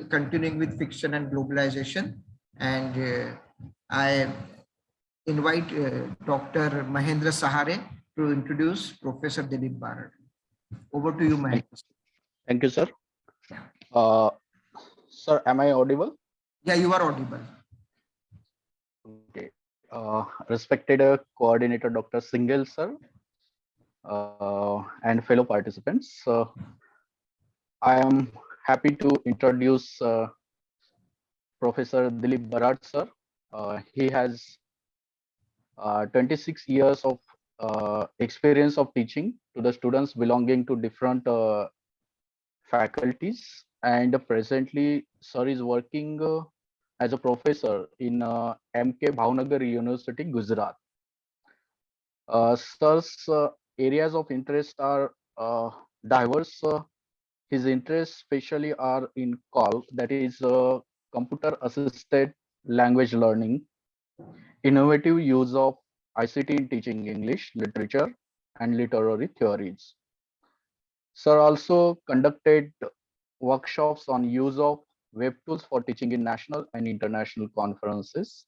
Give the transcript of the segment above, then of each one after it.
continuing with fiction and globalization, and I invite Dr. Mahendra Sahare to introduce Professor Dilip Barad. Over to you, Mahendra. Thank you, sir. Sir, am I audible? Yeah, you are audible. Okay. Respected coordinator Dr. Singhal, sir, and fellow participants, I am happy to introduce Professor Dilip Barad, sir. He has 26 years of experience of teaching to the students belonging to different faculties, and presently sir is working as a professor in MK Bhavnagar University, Gujarat. Sir's areas of interest are diverse. His interests especially are in CAL, that is computer assisted language learning, innovative use of ICT in teaching English, literature, and literary theories. Sir also conducted workshops on use of web tools for teaching in national and international conferences.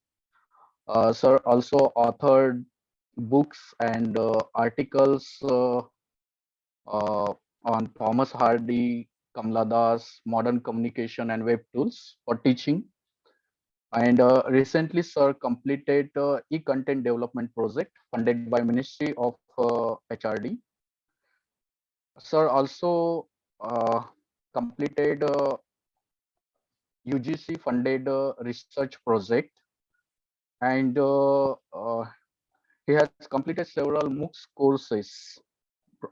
Sir also authored books and articles on Thomas Hardy, Kamala Das, modern communication and web tools for teaching. And recently, sir completed e-content development project funded by Ministry of HRD. Sir also completed UGC funded research project, and he has completed several MOOCs courses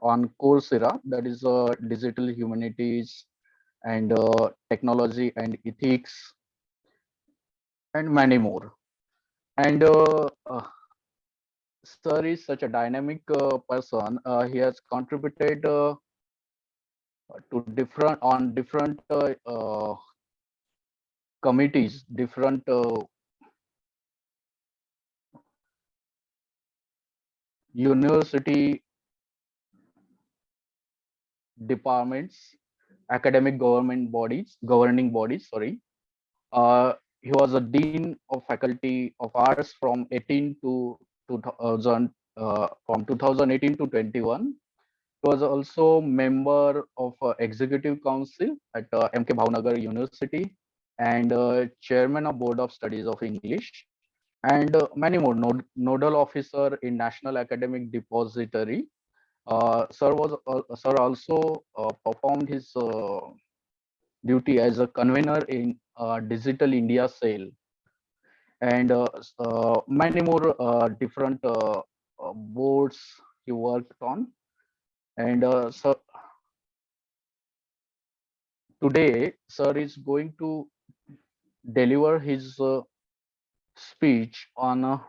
on Coursera, that is digital humanities and technology and ethics, and many more. And sir is such a dynamic person. He has contributed to different committees, different university departments, academic governing bodies. Sorry. He was a dean of faculty of arts from 18 to 2000, from 2018 to 21. He was also member of executive council at MK Bhavnagar University, and chairman of board of studies of English, and many more. Nodal officer in National Academic Depository. Sir also performed his duty as a convener in Digital India Cell, and many more different boards he worked on. And so today, sir is going to deliver his speech on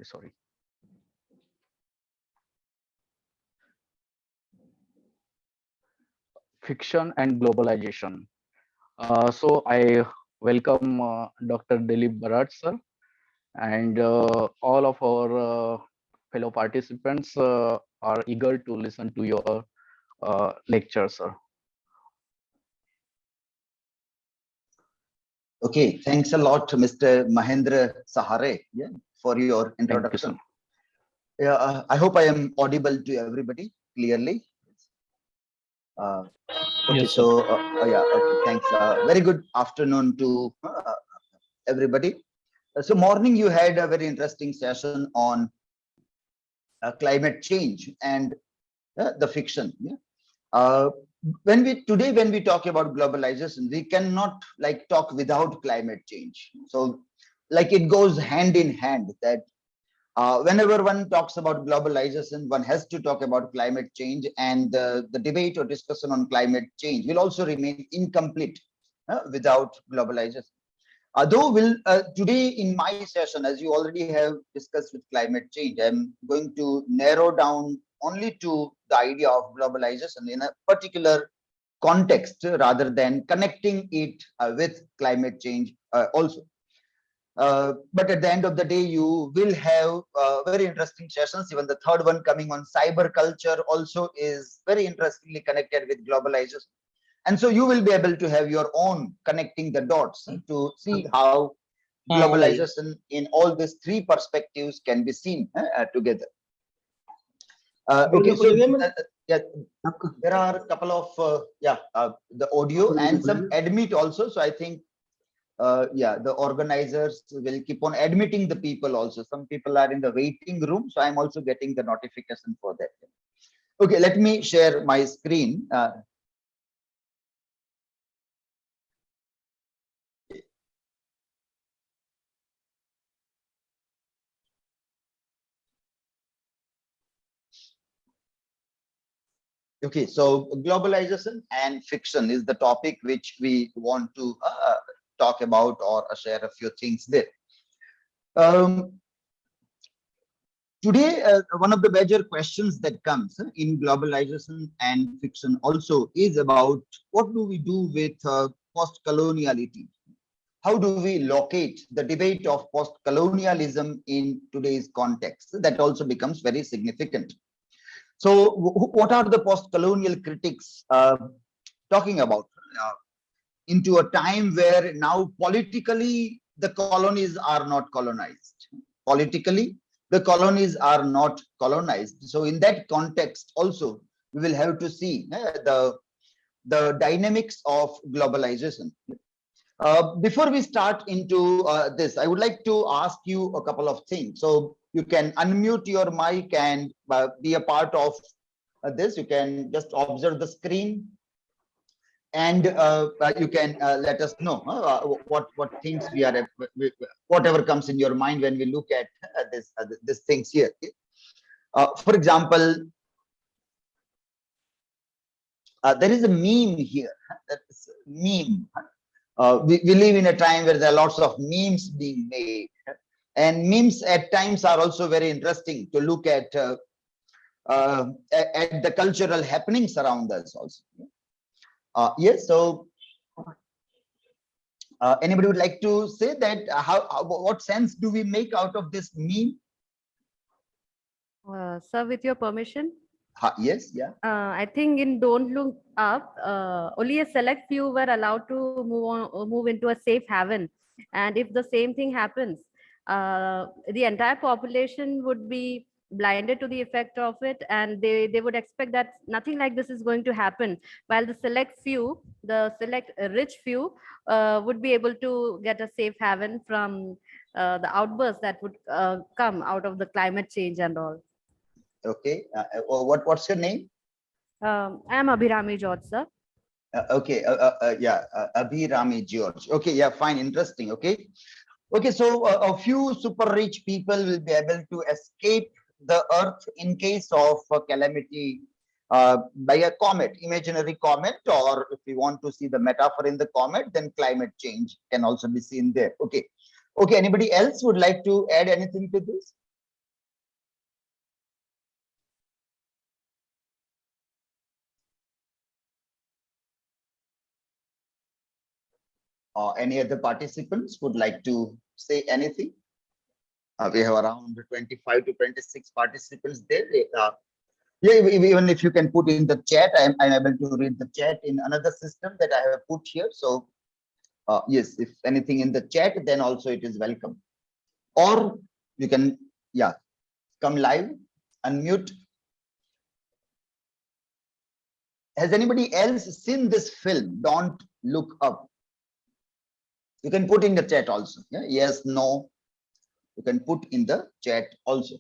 sorry. Fiction and globalization. So I welcome Dr. Dilip Barad, sir, and all of our fellow participants are eager to listen to your lecture, sir. Okay, thanks a lot, Mr. Mahendra Sahare, for your introduction. Yeah, I hope I am audible to everybody clearly. Okay, Yes, so yeah, okay, thanks. Very good afternoon to everybody. So morning, you had a very interesting session on climate change and the fiction. Yeah? When we talk about globalization, we cannot talk without climate change. So it goes hand in hand that whenever one talks about globalization, one has to talk about climate change, and the debate or discussion on climate change will also remain incomplete without globalization. Though today in my session, as you already have discussed with climate change, I'm going to narrow down only to the idea of globalization in a particular context rather than connecting it with climate change also. But at the end of the day, you will have very interesting sessions. Even the third one coming on cyber culture also is very interestingly connected with globalization. And so you will be able to have your own connecting the dots to see how globalization in all these three perspectives can be seen together. Okay, so yeah, there are a couple of the audio and some admit also. So I think the organizers will keep on admitting the people also. Some people are in the waiting room, so I'm also getting the notification for that. Okay, let me share my screen. Okay, so globalization and fiction is the topic which we want to talk about or share a few things there. Today, one of the major questions that comes in globalization and fiction also is about what do we do with post-coloniality? How do we locate the debate of post-colonialism in today's context? That also becomes very significant. So what are the post-colonial critics talking about? Into a time where now politically the colonies are not colonized. Politically, the colonies are not colonized. So in that context also, we will have to see the dynamics of globalization. Before we start into this, I would like to ask you a couple of things. So you can unmute your mic and be a part of this. You can just observe the screen, and you can let us know what things we are, whatever comes in your mind when we look at this things here. For example, there is a meme here. That's a meme. We live in a time where there are lots of memes being made, and memes at times are also very interesting to look at the cultural happenings around us also. Yes, so anybody would like to say that what sense do we make out of this meme? Sir, with your permission. Yes, yeah. I think in Don't Look Up, only a select few were allowed to move into a safe haven. And if the same thing happens, the entire population would be blinded to the effect of it, and they would expect that nothing like this is going to happen, while the select few, the select rich few, would be able to get a safe haven from the outbursts that would come out of the climate change and all. Okay. What's your name? I am Abhirami George, sir. Okay. Abhirami George. Okay. Yeah. Fine. Interesting. Okay. Okay. So a few super rich people will be able to escape the earth in case of a calamity by a comet, imaginary comet, or if we want to see the metaphor in the comet, then climate change can also be seen there. Okay. Okay. Anybody else would like to add anything to this? Any other participants would like to say anything? We have around 25 to 26 participants there. Yeah, even if you can put in the chat, I'm able to read the chat in another system that I have put here. So yes, if anything in the chat, then also it is welcome. Or you can, yeah, come live, unmute. Has anybody else seen this film, Don't Look Up? You can put in the chat also. Yeah? Yes, no. You can put in the chat also.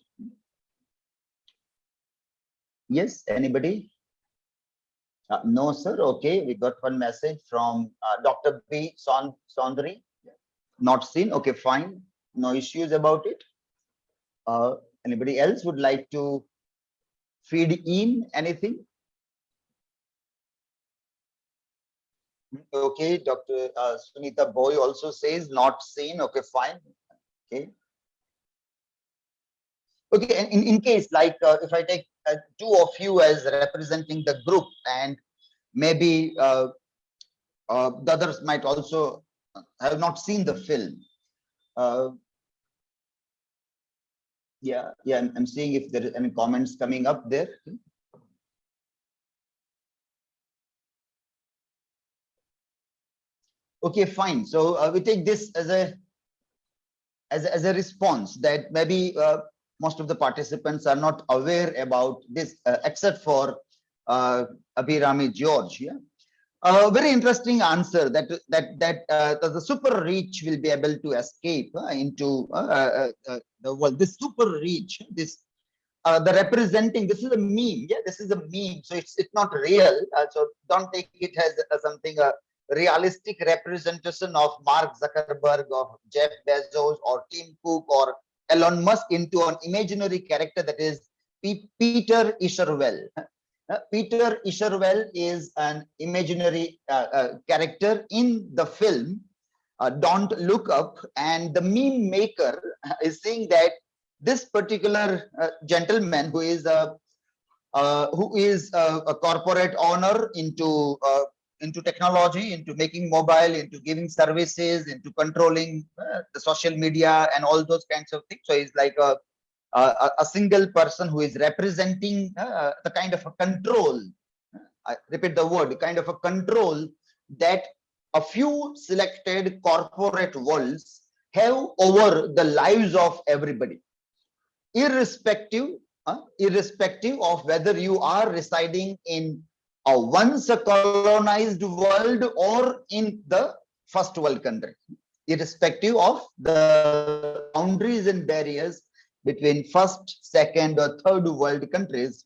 Yes, anybody? No, sir. Okay, we got one message from Dr. B. Sondri. Not seen. Okay, fine. No issues about it. Anybody else would like to feed in anything? Okay, Dr. Sunita Boy also says not seen. Okay, fine. Okay. Okay, in case like if I take two of you as representing the group, and maybe the others might also have not seen the film. Yeah, I'm seeing if there is any comments coming up there. Okay, fine. So we take this as a response that maybe most of the participants are not aware about this, except for Abhirami George. Yeah, a very interesting answer that the super rich will be able to escape into the world. This super rich, this the representing. This is a meme. Yeah, this is a meme. So it's not real. So don't take it as something realistic representation of Mark Zuckerberg or Jeff Bezos or Tim Cook or Elon Musk into an imaginary character that is Peter Isherwell. Peter Isherwell is an imaginary character in the film Don't Look Up, and the meme maker is saying that this particular gentleman who is a corporate owner into technology, into making mobile, into giving services, into controlling the social media and all those kinds of things. So he's like a single person who is representing the kind of a control. I repeat the word, kind of a control that a few selected corporate worlds have over the lives of everybody, irrespective of whether you are residing in a once a colonized world or in the first world country, irrespective of the boundaries and barriers between first, second, or third world countries.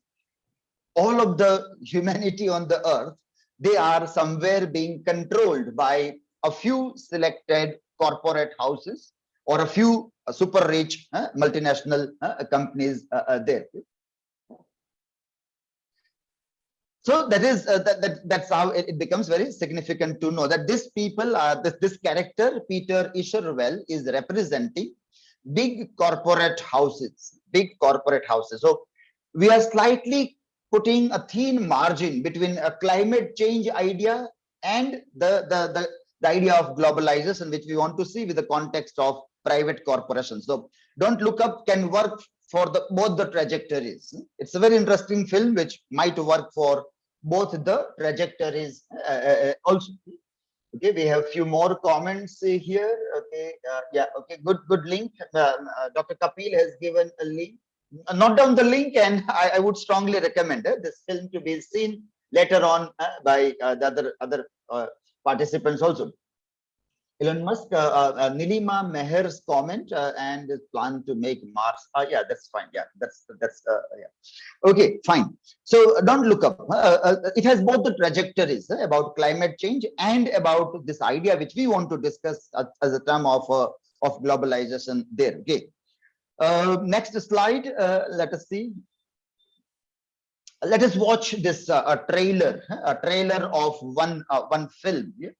All of the humanity on the earth, they are somewhere being controlled by a few selected corporate houses or a few super rich multinational companies there. So that is that's how it becomes very significant to know that these people are this character Peter Isherwell is representing big corporate houses, So we are slightly putting a thin margin between a climate change idea and the idea of globalization, which we want to see with the context of private corporations. So Don't Look Up can work for both the trajectories. It's a very interesting film which might work for both the trajectories also. Okay, we have a few more comments here. Okay, yeah, okay, good link. Dr. Kapil has given a link. Note down the link, and I would strongly recommend this film to be seen later on by the other participants also. Elon Musk, Nilima Meher's comment and plan to make Mars. Yeah, that's fine. Yeah, that's yeah. Okay, fine. So Don't Look Up. It has both the trajectories about climate change and about this idea which we want to discuss as a term of globalization there. Okay. Next slide. Let us see. Let us watch this trailer of one film. Yeah?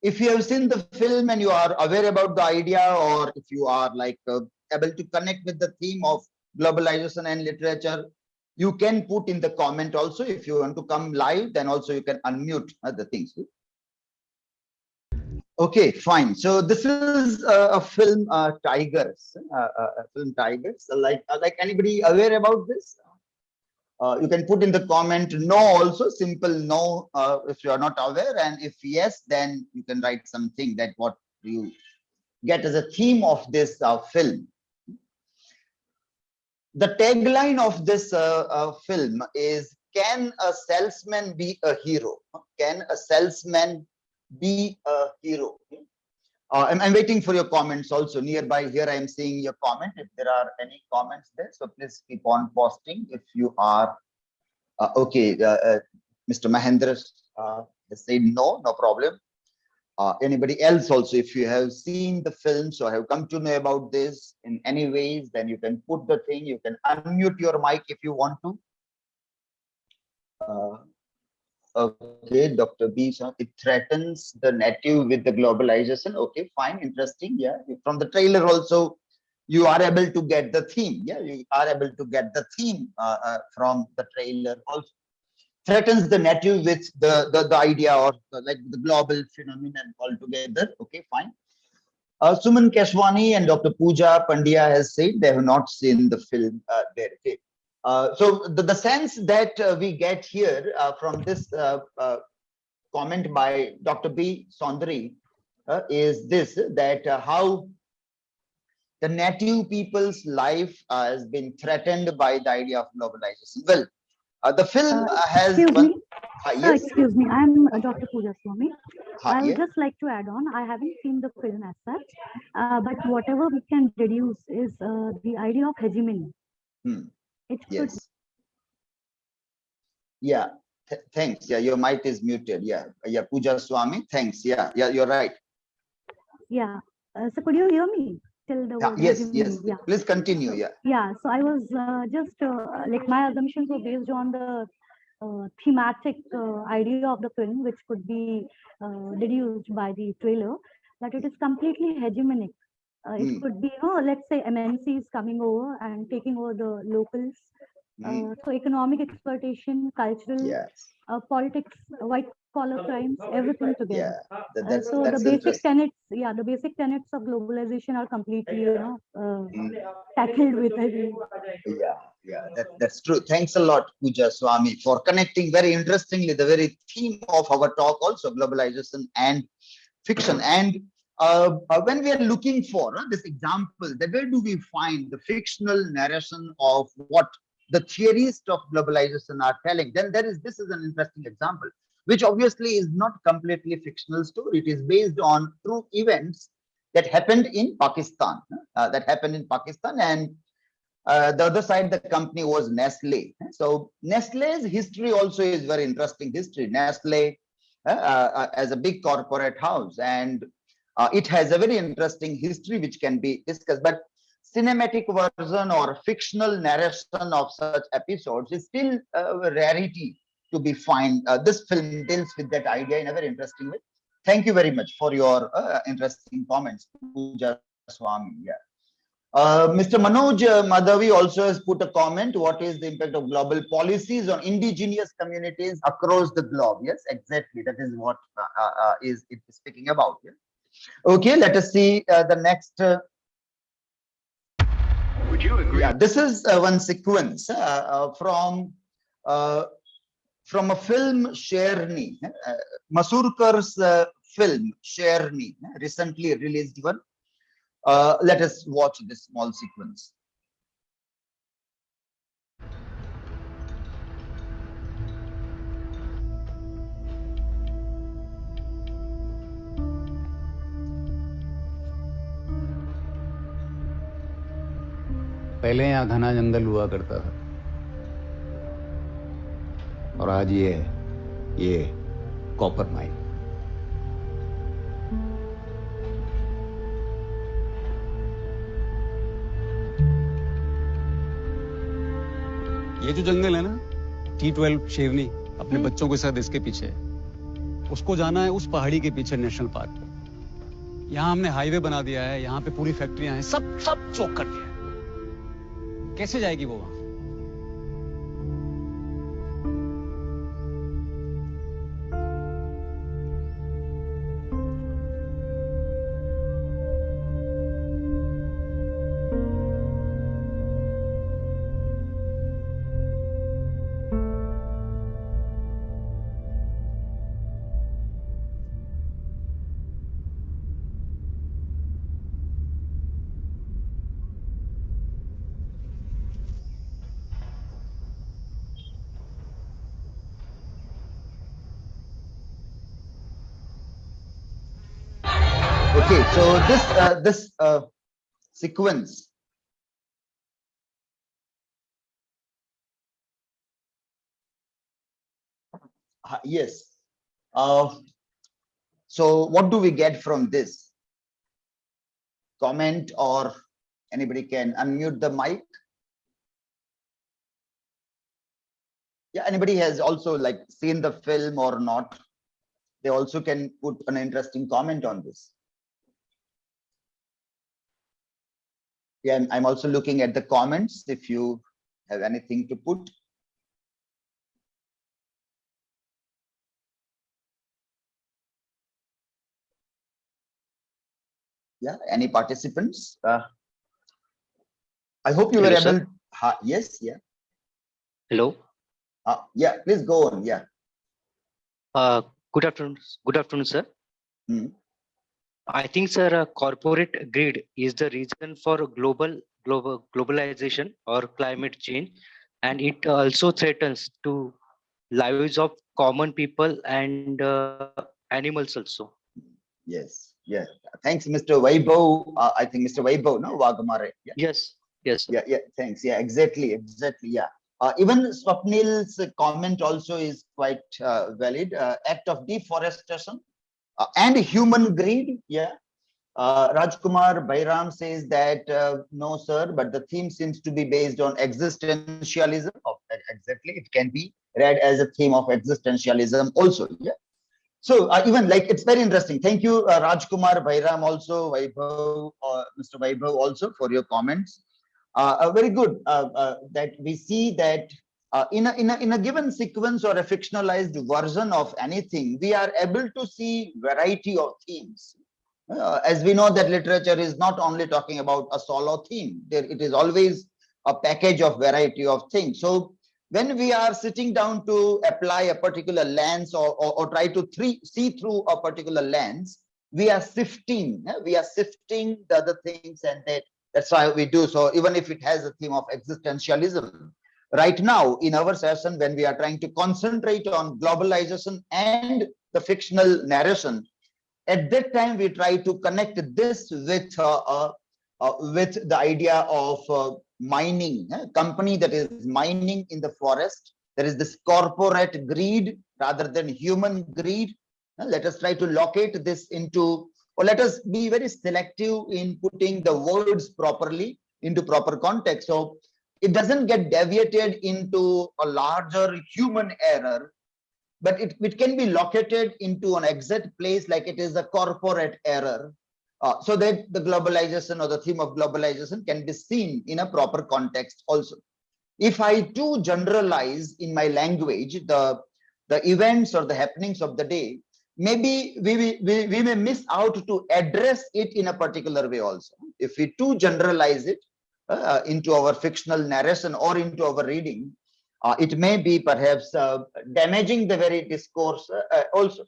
If you have seen the film and you are aware about the idea, or if you are like able to connect with the theme of globalization and literature, you can put in the comment also. If you want to come live, then also you can unmute the things. Okay, fine. So this is a film, Tigers. Film Tigers. Like anybody aware about this? You can put in the comment no also, simple no if you are not aware, and if yes, then you can write something that what you get as a theme of this film. The tagline of this film is, can a salesman be a hero? Can a salesman be a hero? I'm waiting for your comments also. Nearby here, I am seeing your comment. If there are any comments there, so please keep on posting. If you are okay, Mr. Mahendra said no problem. Anybody else also, if you have seen the film, so have come to know about this in any ways, then you can put the thing. You can unmute your mic if you want to. Okay, Dr. B, so it threatens the native with the globalization. Okay, fine, interesting. Yeah, from the trailer also, you are able to get the theme. Yeah, you are able to get the theme from the trailer also. Threatens the native with the idea or like the global phenomenon altogether. Okay, fine. Suman Keshwani and Dr. Pooja Pandya has said they have not seen the film there. Okay. So the sense that we get here from this comment by Dr. B. Sondri is this, that how the native people's life has been threatened by the idea of globalization. Well, the film has Excuse one. me. Yes. Excuse me. I'm Dr. Pooja Swami. I would Yeah. just like to add on. I haven't seen the film as such, but whatever we can deduce is the idea of hegemony. It should. Yes. Yeah. Thanks. Yeah, your mic is muted. Yeah. Yeah. Pooja Swami. Thanks. Yeah. Yeah. You're right. Yeah. So could you hear me till the word Yes. hegemony? Yes. Yeah. Please continue. Yeah. Yeah. So I was just like my assumptions were based on the thematic idea of the film, which could be deduced by the trailer, that it is completely hegemonic. It could be, let's say MNCs coming over and taking over the locals. So economic exploitation, cultural, Yes. politics, white collar crimes, everything together. Yeah. That's the basic interesting. tenets, the basic tenets of globalization are completely, tackled with it. Yeah, that's true. Thanks a lot, Pooja Swami, for connecting very interestingly the very theme of our talk, also globalization and fiction. And when we are looking for this example, that where do we find the fictional narration of what the theorists of globalization are telling? Then this is an interesting example, which obviously is not completely fictional story. It is based on true events that happened in Pakistan. And the other side, the company was Nestle. So Nestle's history also is very interesting history. Nestle as a big corporate house, and it has a very interesting history which can be discussed. But cinematic version or fictional narration of such episodes is still a rarity to be found. This film deals with that idea in a very interesting way. Thank you very much for your interesting comments, Pooja Swami. Yeah. Mr. Manoj Madhavi also has put a comment. What is the impact of global policies on indigenous communities across the globe? Yes, exactly. That is what it is speaking about. Yeah? Okay, let us see the next. Would you agree? Yeah, this is one sequence from a film, Sherni, Masurkar's film, Sherni, recently released one. Let us watch this small sequence. पहले यहाँ घना जंगल हुआ करता था और आज ये copper mine. ये जो जंगल है ना, T12 शेरनी अपने बच्चों के साथ इसके पीछे है। उसको जाना है उस पहाड़ी के पीछे नेशनल पार्क। यहाँ हमने हाईवे बना दिया है, यहाँ पे पूरी फैक्ट्रियां हैं, सब चौक कर दिया है। कैसे जाएगी वो वहां? Okay, so this sequence yes. So what do we get from this? Comment, or anybody can unmute the mic. Yeah, anybody has also like seen the film or not, they also can put an interesting comment on this. Yeah, I'm also looking at the comments if you have anything to put. Yeah, any participants? I hope you Hello, were sir. able. Yes, yeah. Hello. Yeah, please go on. Yeah. Good afternoon. Good afternoon, sir. Hmm. I think, sir, corporate greed is the reason for globalization or climate change, and it also threatens to lives of common people and animals also. Yes. Yeah. Thanks, Mr. Vaibhav. I think Mr. Vaibhav, no, Wagamare. Yeah. Yes. Yes, sir. Yeah. Thanks. Yeah. Exactly. Yeah. Even Swapnil's comment also is quite valid. Act of deforestation and human greed. Yeah. Rajkumar Bairam says that no, sir, but the theme seems to be based on existentialism. Exactly, it can be read as a theme of existentialism also. Yeah. So even like it's very interesting. Thank you, Rajkumar Bairam, also Vaibhav, Mr. Vaibhav, also for your comments. Very good that we see that in a given sequence or a fictionalized version of anything, we are able to see variety of themes. As we know that literature is not only talking about a solo theme, it is always a package of variety of things. So when we are sitting down to apply a particular lens or try to see through a particular lens, we are sifting the other things, and that's why we do so, even if it has a theme of existentialism. Right now in our session, when we are trying to concentrate on globalization and the fictional narration, at that time we try to connect this with the idea of mining, company that is mining in the forest. There is this corporate greed rather than human greed. Let us try to locate this into, or let us be very selective in putting the words properly into proper context, so it doesn't get deviated into a larger human error, but it can be located into an exact place like it is a corporate error, so that the globalization or the theme of globalization can be seen in a proper context also. If I too generalize in my language the events or the happenings of the day, maybe we may miss out to address it in a particular way also. If we too generalize it into our fictional narration or into our reading, it may be perhaps damaging the very discourse also.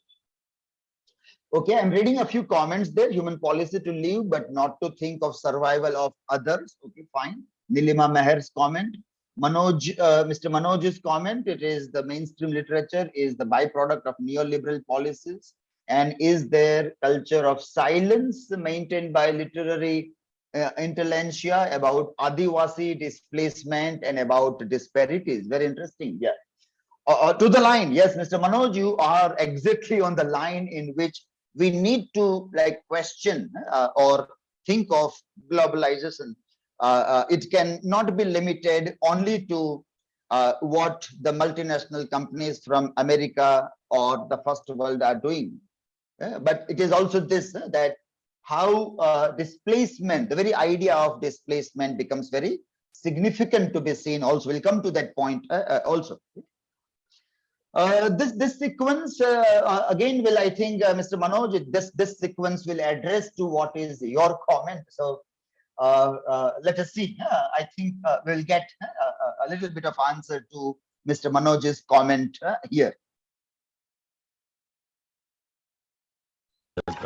Okay, I'm reading a few comments there. Human policy to live, but not to think of survival of others. Okay, fine. Nilima Meher's comment. Manoj, Mr. Manoj's comment, it is the mainstream literature is the byproduct of neoliberal policies, and is there culture of silence maintained by literary intelligentsia about Adivasi displacement and about disparities? Very interesting. Yeah. To the line, yes, Mr. Manoj, you are exactly on the line in which we need to like question or think of globalization. It can not be limited only to what the multinational companies from America or the first world are doing. But it is also this, that how displacement, the very idea of displacement becomes very significant to be seen also. We'll come to that point also. This sequence again will, I think, Mr. Manoj, this sequence will address to what is your comment. So let us see. I think we'll get a little bit of answer to Mr. Manoj's comment here.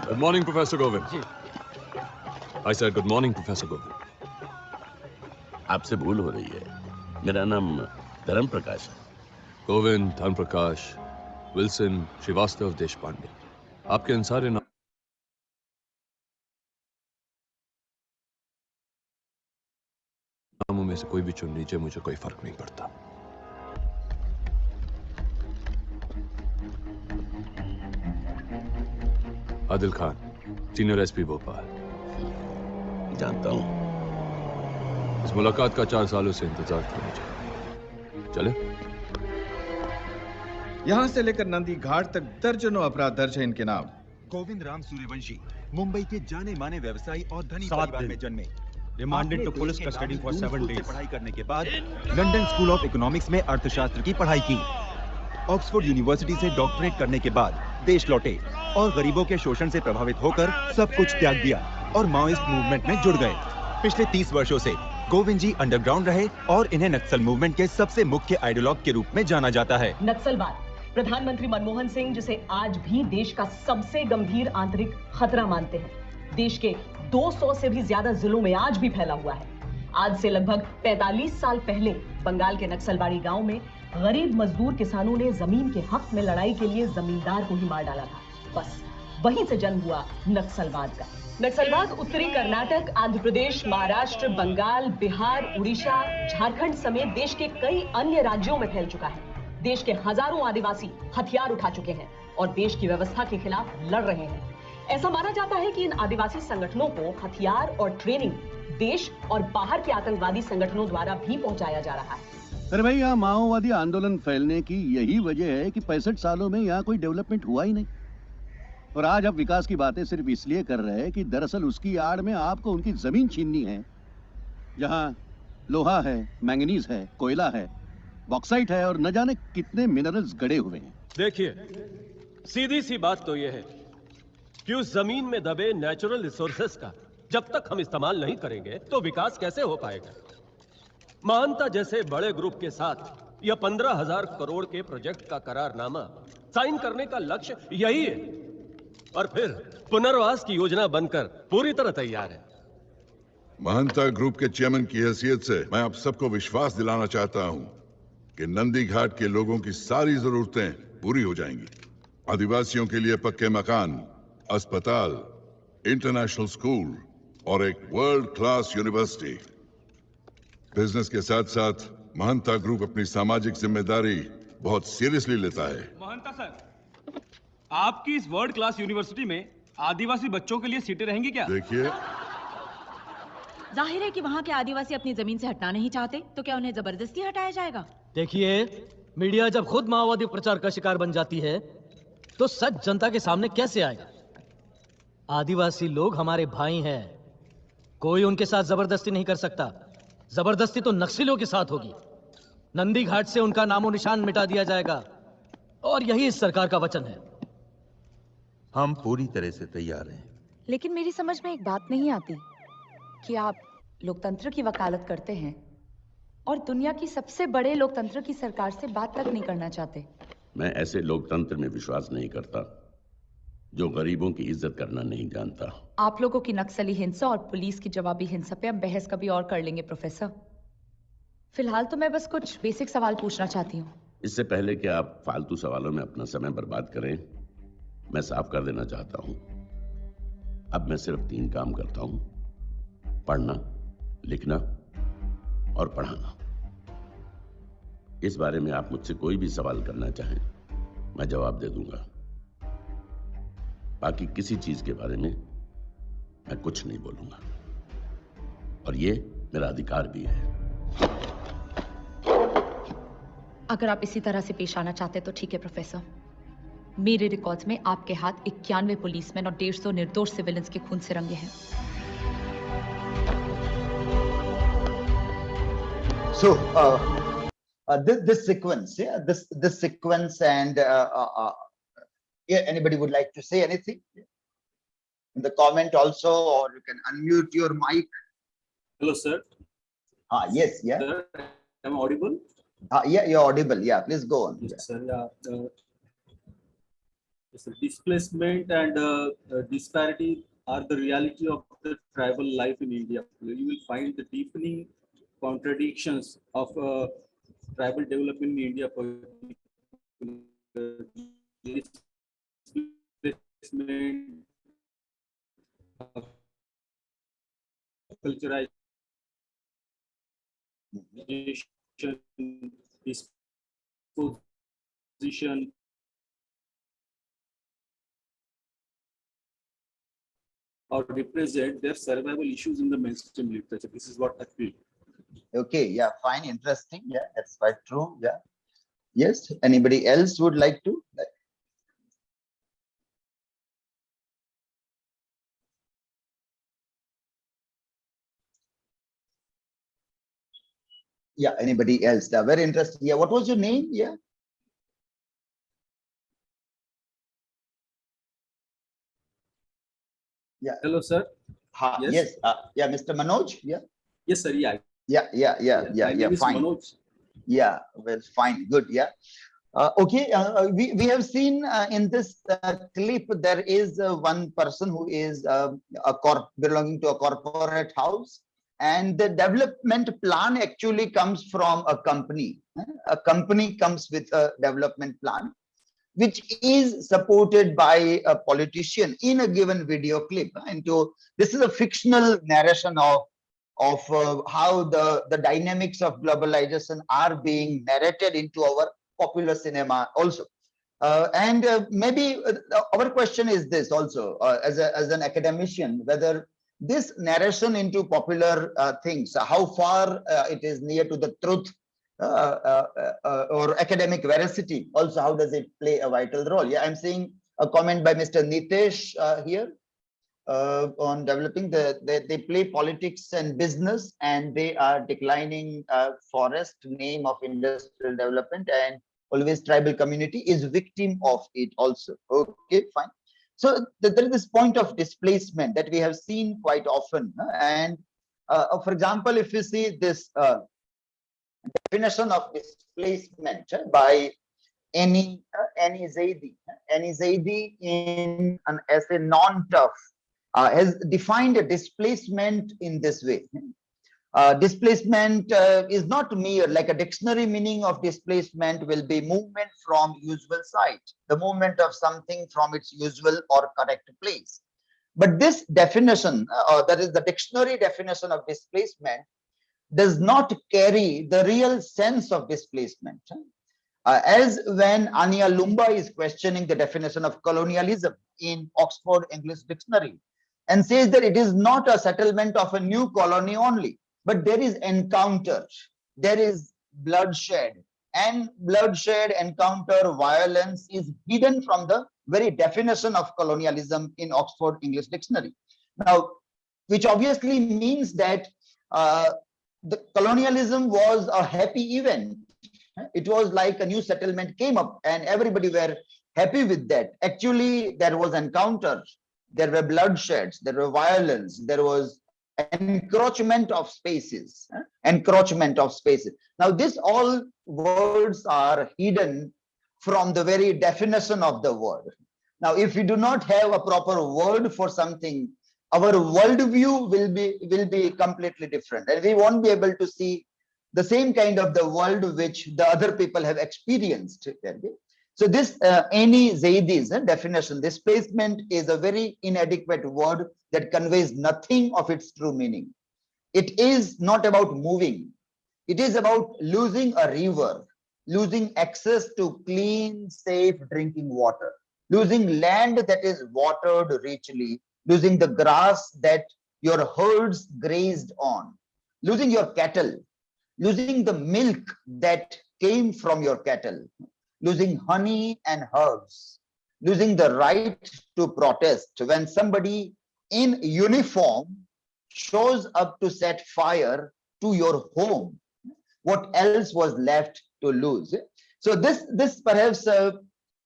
Good morning, Professor Govind. I said good morning, Professor Govind. आपसे भूल हो रही है. मेरा नाम धर्म प्रकाश है. Govind, Dhan Prakash, Wilson, Srivastav, Deshpande. आपके इन सारे नामों में से कोई भी चुन लीजिए, मुझे कोई फर्क नहीं पड़ता. Adil Khan, senior SP Bhopal. जानता हूँ. इस मुलाकात का 4 सालों से इंतजार था मुझे. चले? यहाँ से लेकर नंदी घाट तक दर्जनों अपराध दर्ज है इनके नाम. गोविंद राम सूर्यवंशी मुंबई के जाने माने व्यवसायी और धनी परिवार में जन्मे. Remanded to police custody for 7 days. पढ़ाई करने के बाद लंदन स्कूल ऑफ इकोनॉमिक्स में अर्थशास्त्र की पढ़ाई की. ऑक्सफोर्ड यूनिवर्सिटी से डॉक्टरेट करने के बाद देश लौटे और गरीबों के शोषण से प्रभावित होकर सब कुछ त्याग दिया. और माओइस्ट मूवमेंट में जुड़ गए। पिछले 30 वर्षों से गोविंद जी अंडरग्राउंड रहे और इन्हें नक्सल मूवमेंट के सबसे मुख्य आइडियोलॉग के रूप में जाना जाता है। नक्सलवाद, प्रधानमंत्री मनमोहन सिंह जिसे आज भी देश का सबसे गंभीर आंतरिक खतरा मानते हैं, देश के 200 से भी ज्यादा जिलों में आज भी फैला हुआ है। आज से लगभग 45 साल पहले बंगाल के नक्सलबाड़ी गांव में गरीब मजदूर किसानों ने जमीन के हक में लड़ाई के लिए जमींदार को ही मार डाला था। बस वहीं से जन्म हुआ नक्सलवाद का। नक्सलवाद उत्तरी कर्नाटक, आंध्र प्रदेश, महाराष्ट्र, बंगाल, बिहार, उड़ीसा, झारखंड समेत देश के कई अन्य राज्यों में फैल चुका है। देश के हजारों आदिवासी हथियार उठा चुके हैं और देश की व्यवस्था के खिलाफ लड़ रहे हैं। ऐसा माना जाता है कि इन आदिवासी संगठनों को हथियार और ट्रेनिंग देश और बाहर के आतंकवादी संगठनों द्वारा भी पहुंचाया जा रहा है। अरे भाई, यहाँ माओवादी आंदोलन फैलने की यही वजह है कि 65 सालों में यहाँ कोई डेवलपमेंट हुआ ही नहीं। और आज आप विकास की बातें सिर्फ इसलिए कर रहे हैं कि दरअसल उसकी आड़ में आपको उनकी जमीन छीननी है, जहाँ लोहा है, मैंगनीज है, कोयला है, बॉक्साइट है और न जाने कितने मिनरल्स गड़े हुए हैं। देखिए, सीधी सी बात तो यह है कि उस जमीन में दबे नेचुरल रिसोर्सेस का जब तक हम इस्तेमाल नहीं करेंगे तो विकास कैसे हो पाएगा। महानता जैसे बड़े ग्रुप के साथ यह 15,000 करोड़ के प्रोजेक्ट का करारनामा साइन करने का लक्ष्य यही है और फिर पुनर्वास की योजना बनकर पूरी तरह तैयार है। महानता ग्रुप के चेयरमैन की हैसियत से मैं आप सबको विश्वास दिलाना चाहता हूं कि नंदी घाट के लोगों की सारी जरूरतें पूरी हो जाएंगी। आदिवासियों के लिए पक्के मकान, अस्पताल, इंटरनेशनल स्कूल और एक वर्ल्ड क्लास यूनिवर्सिटी। बिजनेस के साथ साथ महंता ग्रुप अपनी सामाजिक जिम्मेदारी बहुत सीरियसली लेता है। महंता सर, आपकी इस वर्ल्ड क्लास यूनिवर्सिटी में आदिवासी बच्चों के लिए सीटें रहेंगी क्या? देखिए, जाहिर है कि वहाँ के आदिवासी अपनी जमीन से हटना नहीं चाहते, तो क्या उन्हें जबरदस्ती हटाया जाएगा? देखिए, मीडिया जब खुद माओवादी प्रचार का शिकार बन जाती है तो सच जनता के सामने कैसे आएगा। आदिवासी लोग हमारे भाई हैं, कोई उनके साथ जबरदस्ती नहीं कर सकता। जबरदस्ती तो नक्सलियों के साथ होगी। नंदी घाट से उनका नामो निशान मिटा दिया जाएगा और यही इस सरकार का वचन है। हम पूरी तरह से तैयार हैं। लेकिन मेरी समझ में एक बात नहीं आती कि आप लोकतंत्र की वकालत करते हैं और दुनिया की सबसे बड़े लोकतंत्र की सरकार से बात तक नहीं करना चाहते। मैं ऐसे लोकतंत्र में विश्वास नहीं करता जो गरीबों की इज्जत करना नहीं जानता। आप लोगों की नक्सली हिंसा और पुलिस की जवाबी हिंसा पे हम बहस कभी और कर लेंगे प्रोफेसर। फिलहाल तो मैं बस कुछ बेसिक सवाल पूछना चाहती हूँ। इससे पहले कि आप फालतू सवालों में अपना समय बर्बाद करें, मैं साफ कर देना चाहता हूँ, अब मैं सिर्फ 3 काम करता हूँ: पढ़ना, लिखना और पढ़ाना। इस बारे में आप मुझसे कोई भी सवाल करना चाहें, मैं जवाब दे दूंगा। बाकी किसी चीज के बारे में मैं कुछ नहीं बोलूंगा और ये मेरा अधिकार भी है। अगर आप इसी तरह से पेश आना चाहते तो ठीक है प्रोफेसर। मेरे रिकॉर्ड्स में आपके हाथ 91 पुलिसमैन और 150 निर्दोष सिविलियंस के खून से रंगे हैं। So this sequence, this sequence, and yeah, anybody would like to say anything in the comment also, or you can unmute your mic. Hello, sir. Yes, yeah. Sir, am I audible? Yeah, you're audible. Yeah, please go on. Yes, sir. Yeah. Yes, displacement and disparity are the reality of the tribal life in India. You will find the deepening contradictions of tribal development in India. Displacement, culturalization, disposition, or represent their survival issues in the mainstream literature. This is what I feel. Okay, yeah, fine, interesting. Yeah, that's quite true. Yeah. Yes, anybody else would like to? Yeah, anybody else? Very interesting. Yeah, what was your name? Yeah. Yeah. Hello, sir. Yes. Yeah, Mr. Manoj. Yeah. Yes, sir. Yeah. Yeah. My name is Fine. Manoj. Yeah. Well, fine. Good. Yeah. Okay. We have seen in this clip there is one person who is belonging to a corporate house, and the development plan actually comes from a company. A company comes with a development plan, which is supported by a politician in a given video clip. This is a fictional narration of how the dynamics of globalization are being narrated into our popular cinema also. Maybe our question is this also, as an academician, whether this narration into popular things, how far it is near to the truth or academic veracity, also how does it play a vital role? Yeah, I'm seeing a comment by Mr. Nitesh here on developing they play politics and business, and they are declining forest, name of industrial development, and always tribal community is victim of it also. Okay, fine. So there is this point of displacement that we have seen quite often. And for example, if you see this definition of displacement by Annie Zaidi. Annie Zaidi in an essay Non-Tough has defined a displacement in this way. Displacement is not mere, like a dictionary meaning of displacement will be movement from usual site, the movement of something from its usual or correct place. But this definition, that is the dictionary definition of displacement, does not carry the real sense of displacement. As when Ania Lumba is questioning the definition of colonialism in Oxford English Dictionary and says that it is not a settlement of a new colony only, but there is encounter, there is bloodshed, and bloodshed, encounter, violence is hidden from the very definition of colonialism in Oxford English Dictionary. Now, which obviously means that the colonialism was a happy event. It was like a new settlement came up and everybody were happy with that. Actually, there was encounter, there were bloodsheds, there were violence, there was encroachment of spaces, encroachment of spaces. Now, this all words are hidden from the very definition of the word. Now, if we do not have a proper word for something, our worldview will be completely different, and we won't be able to see the same kind of the world which the other people have experienced. So this Annie Zaidi's definition, displacement, is a very inadequate word that conveys nothing of its true meaning. It is not about moving. It is about losing a river, losing access to clean, safe drinking water, losing land that is watered richly, losing the grass that your herds grazed on, losing your cattle, losing the milk that came from your cattle, losing honey and herbs, losing the right to protest when somebody in uniform shows up to set fire to your home. What else was left to lose? So this perhaps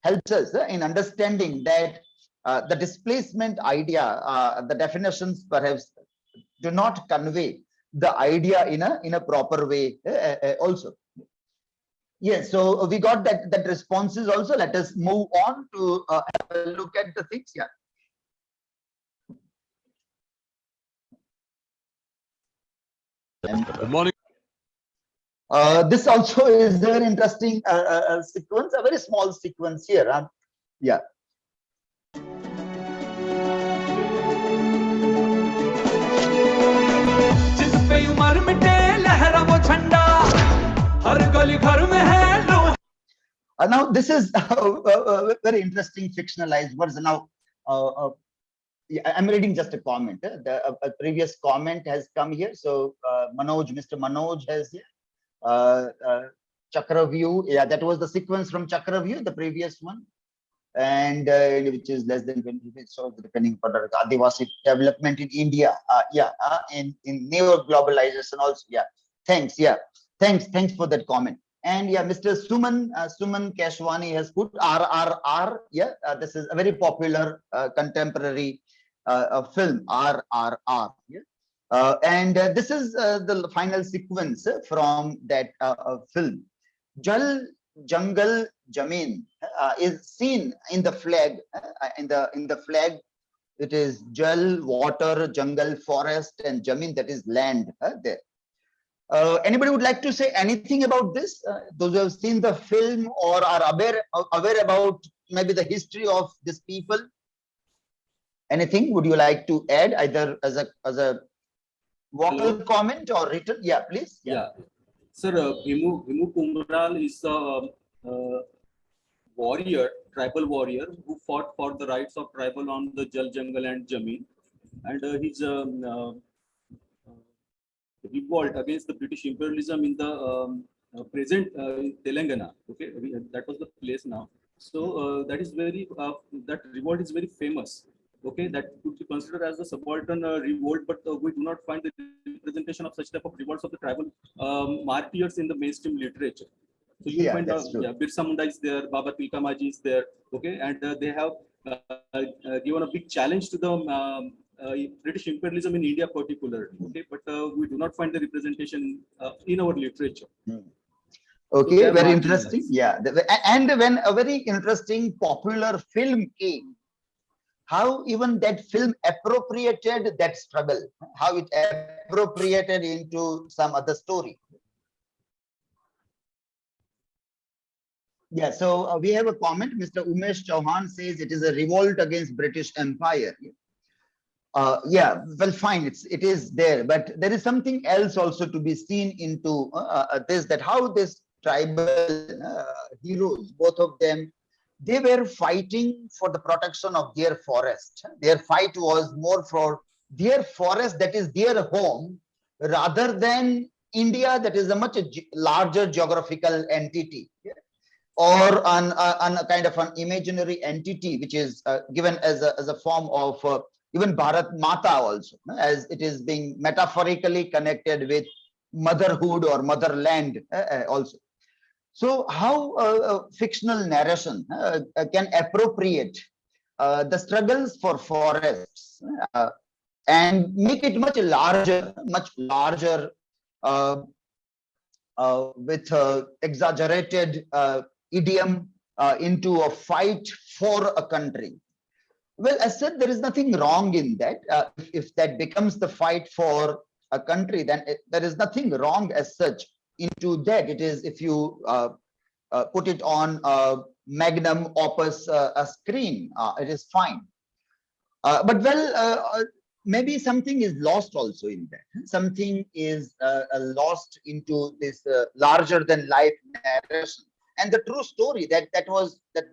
helps us in understanding that the displacement idea, the definitions perhaps do not convey the idea in a proper way also. Yes, so we got that responses also. Let us move on to have a look at the things. Yeah. Good morning. This also is a very interesting sequence, a very small sequence here. Yeah. Now this is a very interesting fictionalized version. Now I'm reading just a comment. A previous comment has come here. So Mr. Manoj has here. Chakraview, yeah, that was the sequence from Chakraview, the previous one, and which is less than 20 minutes. So depending on Adivasi development in India, in neo-globalization also. Yeah, thanks. Yeah, thanks for that comment. And yeah, Mr. Suman Keshwani has put RRR. Yeah, this is a very popular contemporary film RRR. And this is the final sequence from that film. Jal, Jungle, Jameen is seen in the flag. In the flag, it is Jal, water, jungle, forest, and Jameen, that is land there. Anybody would like to say anything about this? Those who have seen the film or are aware about maybe the history of these people. Anything would you like to add, either as a vocal comment or written? Yeah, please. Yeah. Sir, Bhimu Kumral is a warrior, tribal warrior who fought for the rights of tribal on the Jal, Jungle and Jameen, and his revolt against the British imperialism in the present Telangana. Okay, that was the place now. So that is very that revolt is very famous. Okay, that could be considered as a subaltern revolt, but we do not find the representation of such type of revolts of the tribal martyrs in the mainstream literature. So you will find Birsa Munda is there, Baba Tilka Maji is there. Okay, and they have given a big challenge to the British imperialism in India particularly. Okay, but we do not find the representation in our literature. Okay, so very interesting. Yeah, and when a very interesting popular film came, how even that film appropriated that struggle, how it appropriated into some other story. Yeah, so we have a comment. Mr. Umesh Chauhan says it is a revolt against British Empire. Yeah, well, fine, it is there, but there is something else also to be seen into this, that how this tribal heroes, both of them, they were fighting for the protection of their forest. Their fight was more for their forest, that is their home, rather than India, that is a much larger geographical entity, or on a kind of an imaginary entity, which is given as a form of even Bharat Mata also, as it is being metaphorically connected with motherhood or motherland also. So how fictional narration can appropriate the struggles for forests and make it much larger with exaggerated idiom into a fight for a country. Well, as said, there is nothing wrong in that. If that becomes the fight for a country, then there is nothing wrong as such into that. It is, if you put it on a magnum opus a screen, it is fine. But well, maybe something is lost also in that. Something is lost into this larger than life narration. And the true story that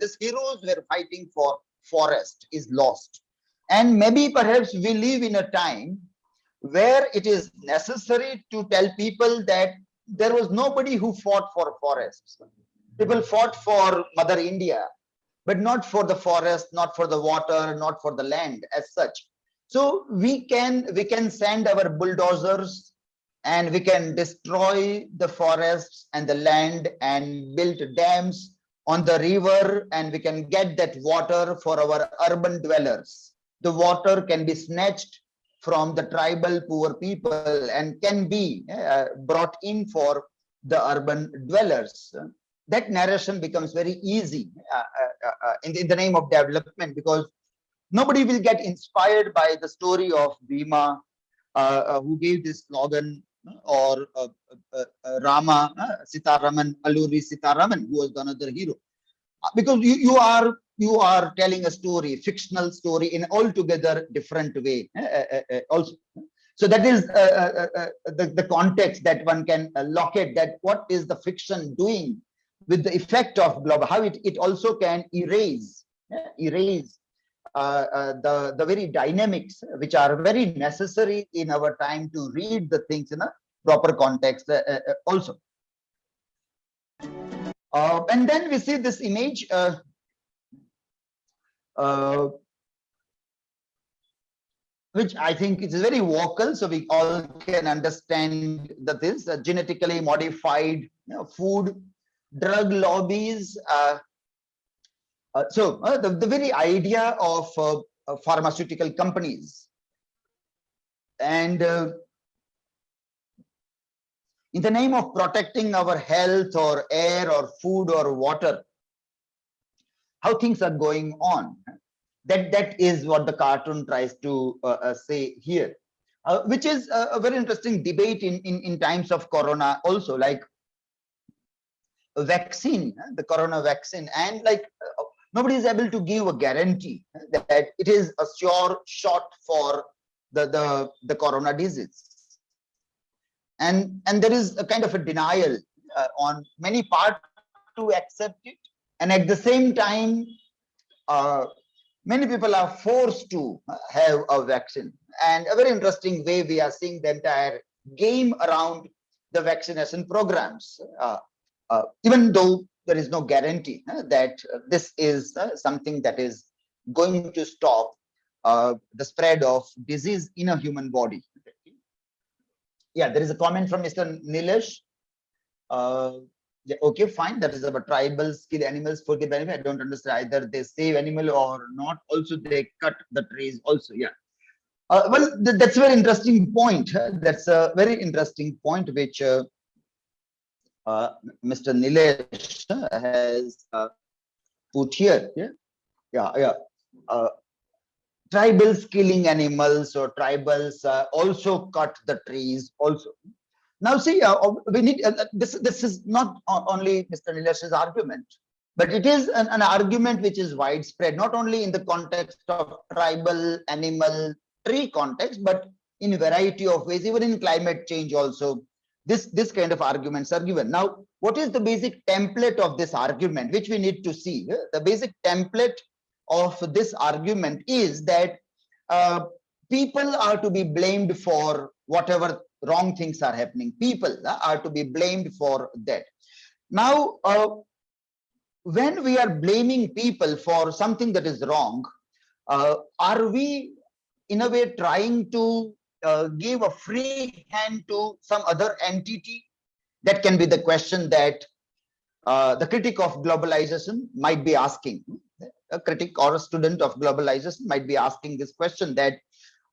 these heroes were fighting for forest is lost. And maybe perhaps we live in a time where it is necessary to tell people that there was nobody who fought for forests. People fought for Mother India, but not for the forest, not for the water, not for the land as such. So we can send our bulldozers and we can destroy the forests and the land and build dams on the river, and we can get that water for our urban dwellers. The water can be snatched from the tribal poor people and can be brought in for the urban dwellers. That narration becomes very easy in the name of development, because nobody will get inspired by the story of Bhima, who gave this slogan, or Rama, Sitaraman, Alluri Sitaraman, who was another hero. Because you are telling a story, fictional story, in altogether different way also. So that is the context that one can locate, that what is the fiction doing with the effect of global, how it also can erase the very dynamics which are very necessary in our time to read the things in a proper context also. And then we see this image which I think is very vocal, so we all can understand that this genetically modified food, drug lobbies. So the very idea of pharmaceutical companies. And in the name of protecting our health or air or food or water, how things are going on. That is what the cartoon tries to say here, which is a very interesting debate in times of corona also, like a vaccine, the corona vaccine, and like nobody is able to give a guarantee that it is a sure shot for the corona disease. And there is a kind of a denial on many parts to accept it. And at the same time, many people are forced to have a vaccine. And a very interesting way we are seeing the entire game around the vaccination programs, even though there is no guarantee that this is something that is going to stop the spread of disease in a human body. Yeah, there is a comment from Mr. Nilesh. Yeah, okay, fine. That is about tribal skill animals for the benefit. I don't understand either they save animal or not. Also, they cut the trees. Also, yeah. Well, that's a very interesting point. That's a very interesting point which Mr. Nilesh has put here. Yeah. Tribals killing animals, or tribals also cut the trees also. Now see, we need this is not only Mr. Nilesh's argument, but it is an argument which is widespread, not only in the context of tribal, animal, tree context, but in a variety of ways, even in climate change also. This kind of arguments are given. Now, what is the basic template of this argument, which we need to see? The basic template of this argument is that people are to be blamed for whatever wrong things are happening. People are to be blamed for that. Now, when we are blaming people for something that is wrong, are we in a way trying to give a free hand to some other entity? That can be the question that the critic of globalization might be asking. A critic or a student of globalization might be asking this question, that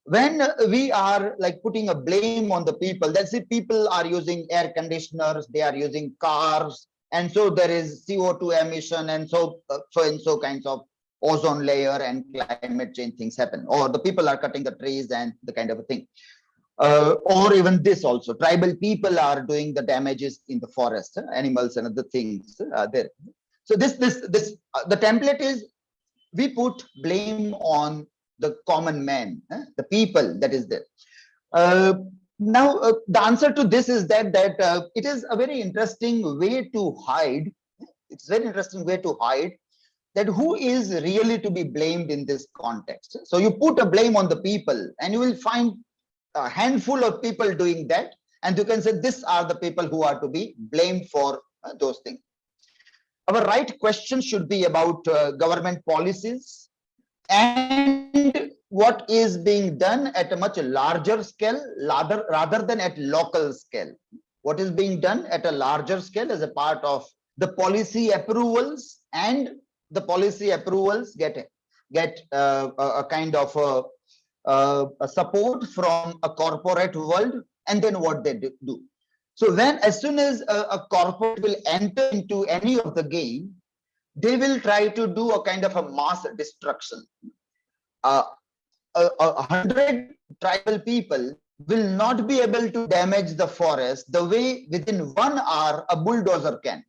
when we are like putting a blame on the people, let's say people are using air conditioners, they are using cars, and so there is CO2 emission, and so kinds of ozone layer and climate change things happen, or the people are cutting the trees and the kind of a thing, or even this also, tribal people are doing the damages in the forest, animals and other things there. So this the template is, we put blame on the common man, the people that is there. Now, the answer to this is that it is a very interesting way to hide. It's a very interesting way to hide that who is really to be blamed in this context. So you put a blame on the people, and you will find a handful of people doing that, and you can say these are the people who are to be blamed for those things. Our right question should be about government policies and what is being done at a much larger scale rather than at local scale. What is being done at a larger scale as a part of the policy approvals, and the policy approvals get a kind of a support from a corporate world, and then what they do. So as soon as a corporate will enter into any of the game, they will try to do a kind of a mass destruction. 100 tribal people will not be able to damage the forest the way within 1 hour a bulldozer can.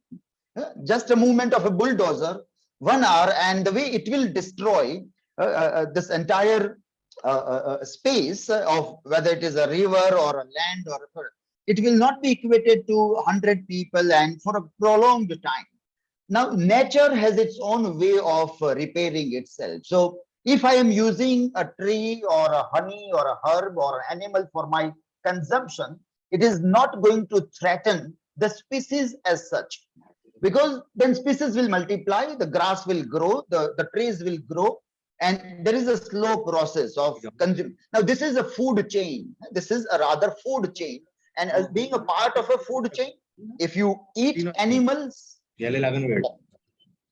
Just a movement of a bulldozer, 1 hour, and the way it will destroy this entire space of whether it is a river or a land or a forest. It will not be equated to 100 people and for a prolonged time. Now, nature has its own way of repairing itself. So if I am using a tree or a honey or a herb or an animal for my consumption, it is not going to threaten the species as such, because then species will multiply, the grass will grow, the trees will grow, and there is a slow process of consumption. Now, this is a food chain. This is a rather food chain. And as being a part of a food chain, if you eat animals,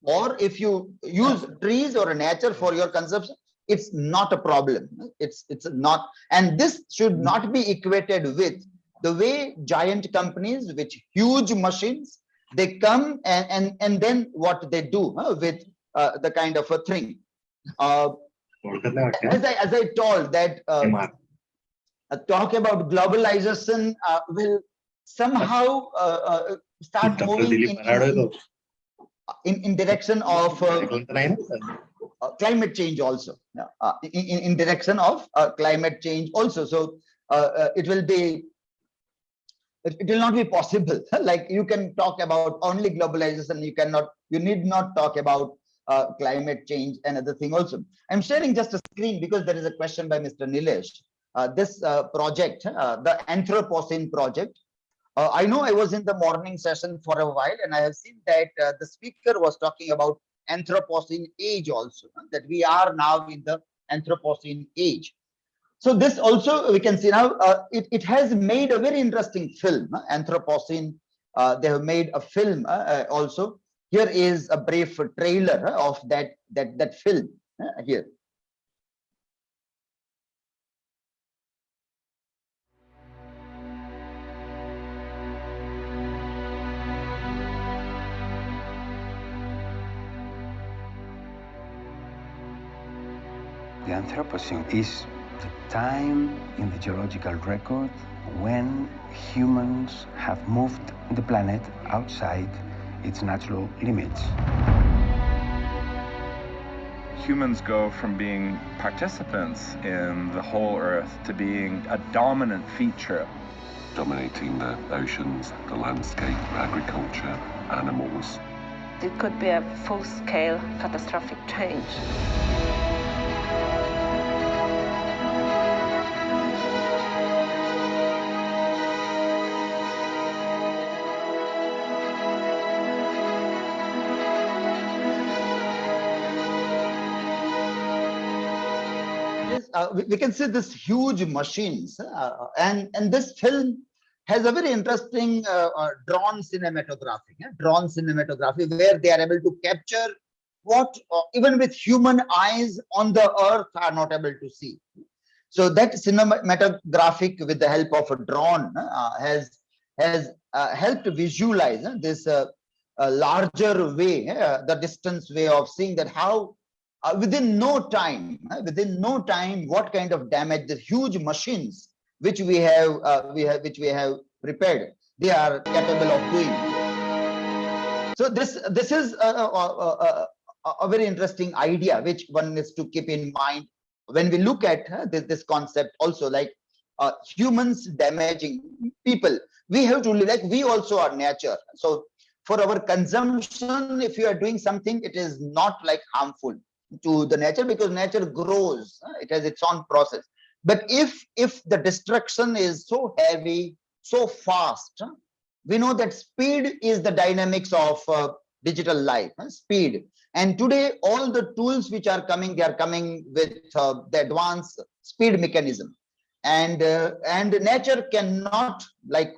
or if you use trees or nature for your consumption, it's not a problem. It's not, and this should not be equated with the way giant companies with huge machines, they come and then what they do with the kind of a thing. As I told that talk about globalization will somehow start moving in direction of climate change also, in direction of climate change also. So it will not be possible. Like you can talk about only globalization, you need not talk about climate change and other thing also. I'm sharing just a screen because there is a question by Mr. Nilesh. This project, the Anthropocene project, I know I was in the morning session for a while, and I have seen that the speaker was talking about Anthropocene age also, that we are now in the Anthropocene age. So this also we can see now, it has made a very interesting film, Anthropocene. They have made a film also. Here is a brief trailer of that film here. The Anthropocene is the time in the geological record when humans have moved the planet outside its natural limits. Humans go from being participants in the whole Earth to being a dominant feature. Dominating the oceans, the landscape, agriculture, animals. It could be a full-scale catastrophic change. We can see this huge machines, and this film has a very interesting drone cinematography, where they are able to capture what even with human eyes on the earth are not able to see. So that cinematographic with the help of a drone has helped visualize this larger way, the distance way of seeing that how within no time, what kind of damage the huge machines which we have prepared, they are capable of doing. So this is a very interesting idea which one needs to keep in mind when we look at this concept also, like humans damaging people. We have to, like, we also are nature. So for our consumption, if you are doing something, it is not like harmful to the nature, because nature grows, it has its own process. But if the destruction is so heavy, so fast, we know that speed is the dynamics of digital life, speed. And today all the tools which are coming, they are coming with the advanced speed mechanism, and nature cannot like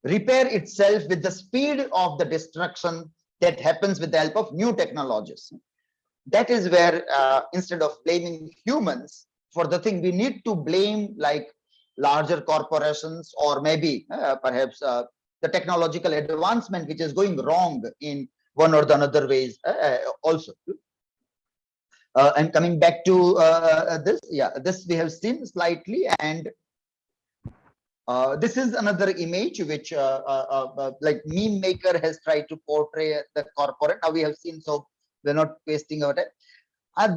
repair itself with the speed of the destruction that happens with the help of new technologies. That is where instead of blaming humans for the thing, we need to blame like larger corporations, or maybe perhaps the technological advancement which is going wrong in one or the another ways also. And coming back to this we have seen slightly, and this is another image which like meme maker has tried to portray the corporate. Now we have seen, so we're not wasting our time.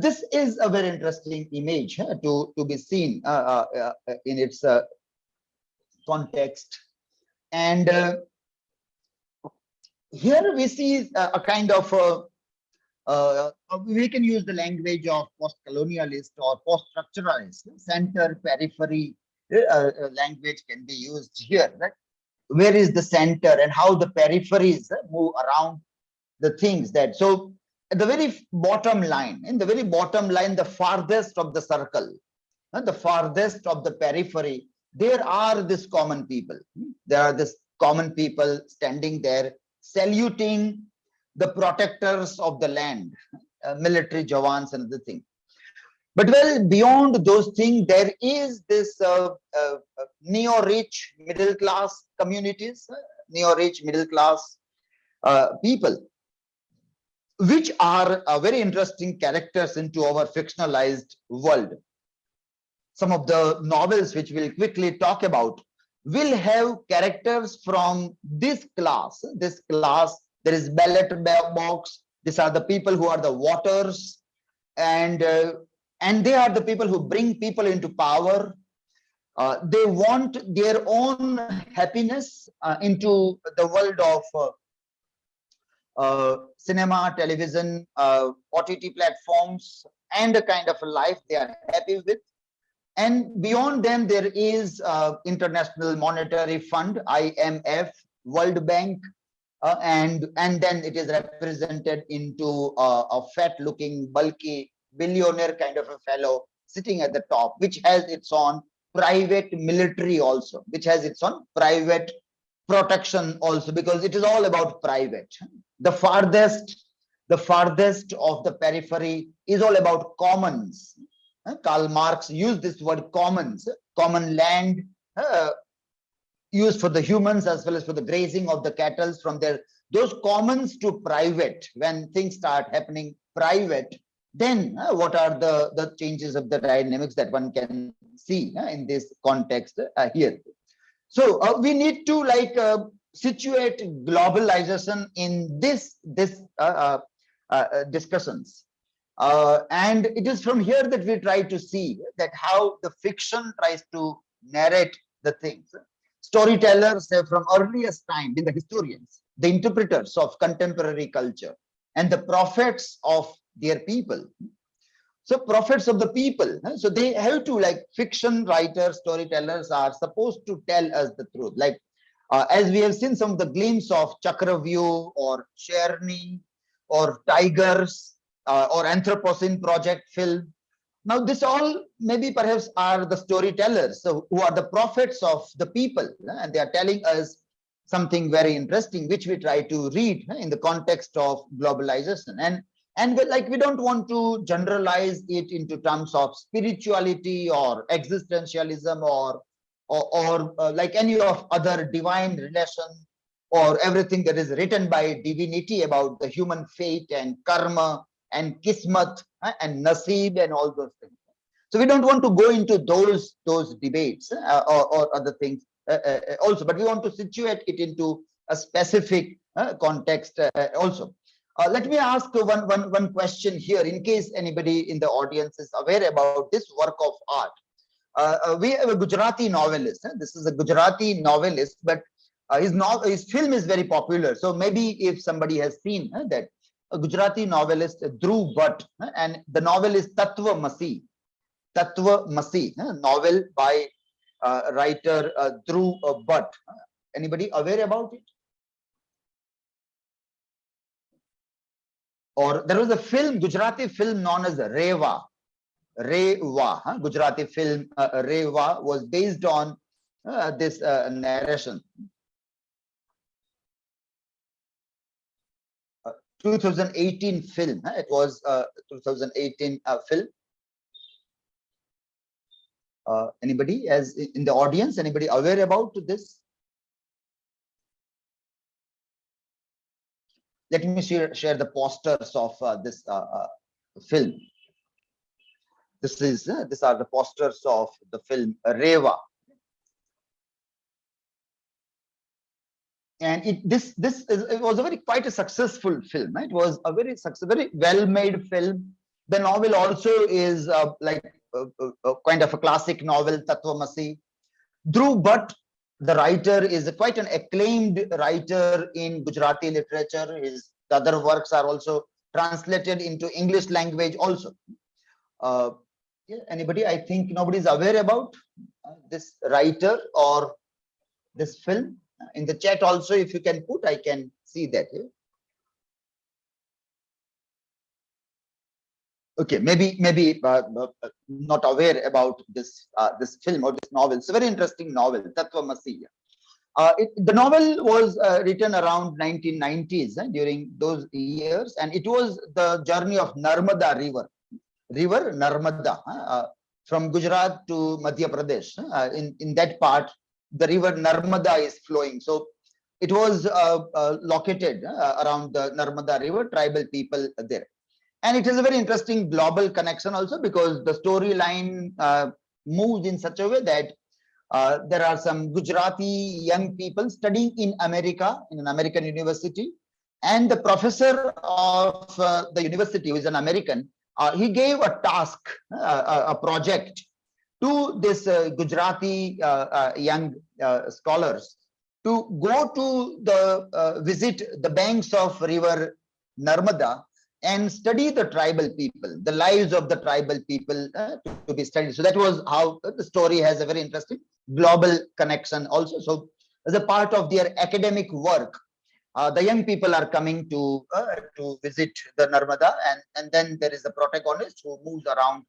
This is a very interesting image to be seen in its context. And here we see a kind of we can use the language of post-colonialist or post-structuralist, center periphery language can be used here, right? Where is the center and how the peripheries move around the things that, so at the very bottom line, the farthest of the circle, the farthest of the periphery, there are these common people. There are these common people standing there, saluting the protectors of the land, military jawans and the thing. But well, beyond those things, there is this neo-rich middle class communities, neo-rich middle class people, which are very interesting characters into our fictionalized world. Some of the novels which we'll quickly talk about will have characters from this class. This class, there is ballot box. These are the people who are the voters, and they are the people who bring people into power. They want their own happiness into the world of cinema, television, OTT platforms, and the kind of life they are happy with. And beyond them, there is International Monetary Fund, IMF, World Bank, and then it is represented into a fat-looking, bulky billionaire kind of a fellow sitting at the top, which has its own private military also, which has its own private protection also, because it is all about private. The farthest of the periphery is all about commons. Karl Marx used this word commons, common land, used for the humans as well as for the grazing of the cattle, from those commons to private. When things start happening private, then what are the changes of the dynamics that one can see in this context here. So we need to situate globalization in this discussions. And it is from here that we try to see that how the fiction tries to narrate the things. Storytellers have from earliest time been the historians, the interpreters of contemporary culture, and the prophets of their people. So prophets of the people. So they have to, like, fiction writers, storytellers are supposed to tell us the truth. Like as we have seen some of the glimpse of Chakravyuh or Cherny or Tigers or Anthropocene Project film. Now this all maybe perhaps are the storytellers, so who are the prophets of the people, and they are telling us something very interesting, which we try to read in the context of globalization. And we don't want to generalize it into terms of spirituality or existentialism or like any of other divine relation or everything that is written by divinity about the human fate and karma and kismat and nasib and all those things. So we don't want to go into those debates or other things also, but we want to situate it into a specific context also. Let me ask one question here, in case anybody in the audience is aware about this work of art. We have a Gujarati novelist. This is a Gujarati novelist, but his film is very popular. So maybe if somebody has seen that, a Gujarati novelist, Dhruv Bhatt, and the novel is Tattva Masi. Tattva Masi, novel by writer Dhruv Bhatt. Anybody aware about it? Or there was a film, Gujarati film known as Rewa. Gujarati film Rewa was based on this narration. 2018 film. It was 2018 film. Anybody as in the audience? Anybody aware about this? Let me share the posters of this film. These are the posters of the film Rewa. And it was a quite a successful film. It was a very well-made film. The novel also is kind of a classic novel, Tattva-Masi. Dhruv Bhatt, the writer, is quite an acclaimed writer in Gujarati literature. His other works are also translated into English language also. Anybody? I think nobody is aware about this writer or this film. In the chat also, if you can put, I can see that. Okay, maybe not aware about this film or this novel. It's a very interesting novel, Tattva-Masi. The novel was written around 1990s, during those years, and it was the journey of Narmada River. river Narmada from Gujarat to Madhya Pradesh. In that part, the river Narmada is flowing. So it was located around the Narmada river, tribal people there. And it is a very interesting global connection also, because the storyline moves in such a way that there are some Gujarati young people studying in America, in an American university. And the professor of the university, who is an American, he gave a task, a project to this Gujarati young scholars to go to the visit the banks of river Narmada and study the tribal people, the lives of the tribal people to be studied. So that was how the story has a very interesting global connection also. So as a part of their academic work, the young people are coming to visit the Narmada, and then there is the protagonist who moves around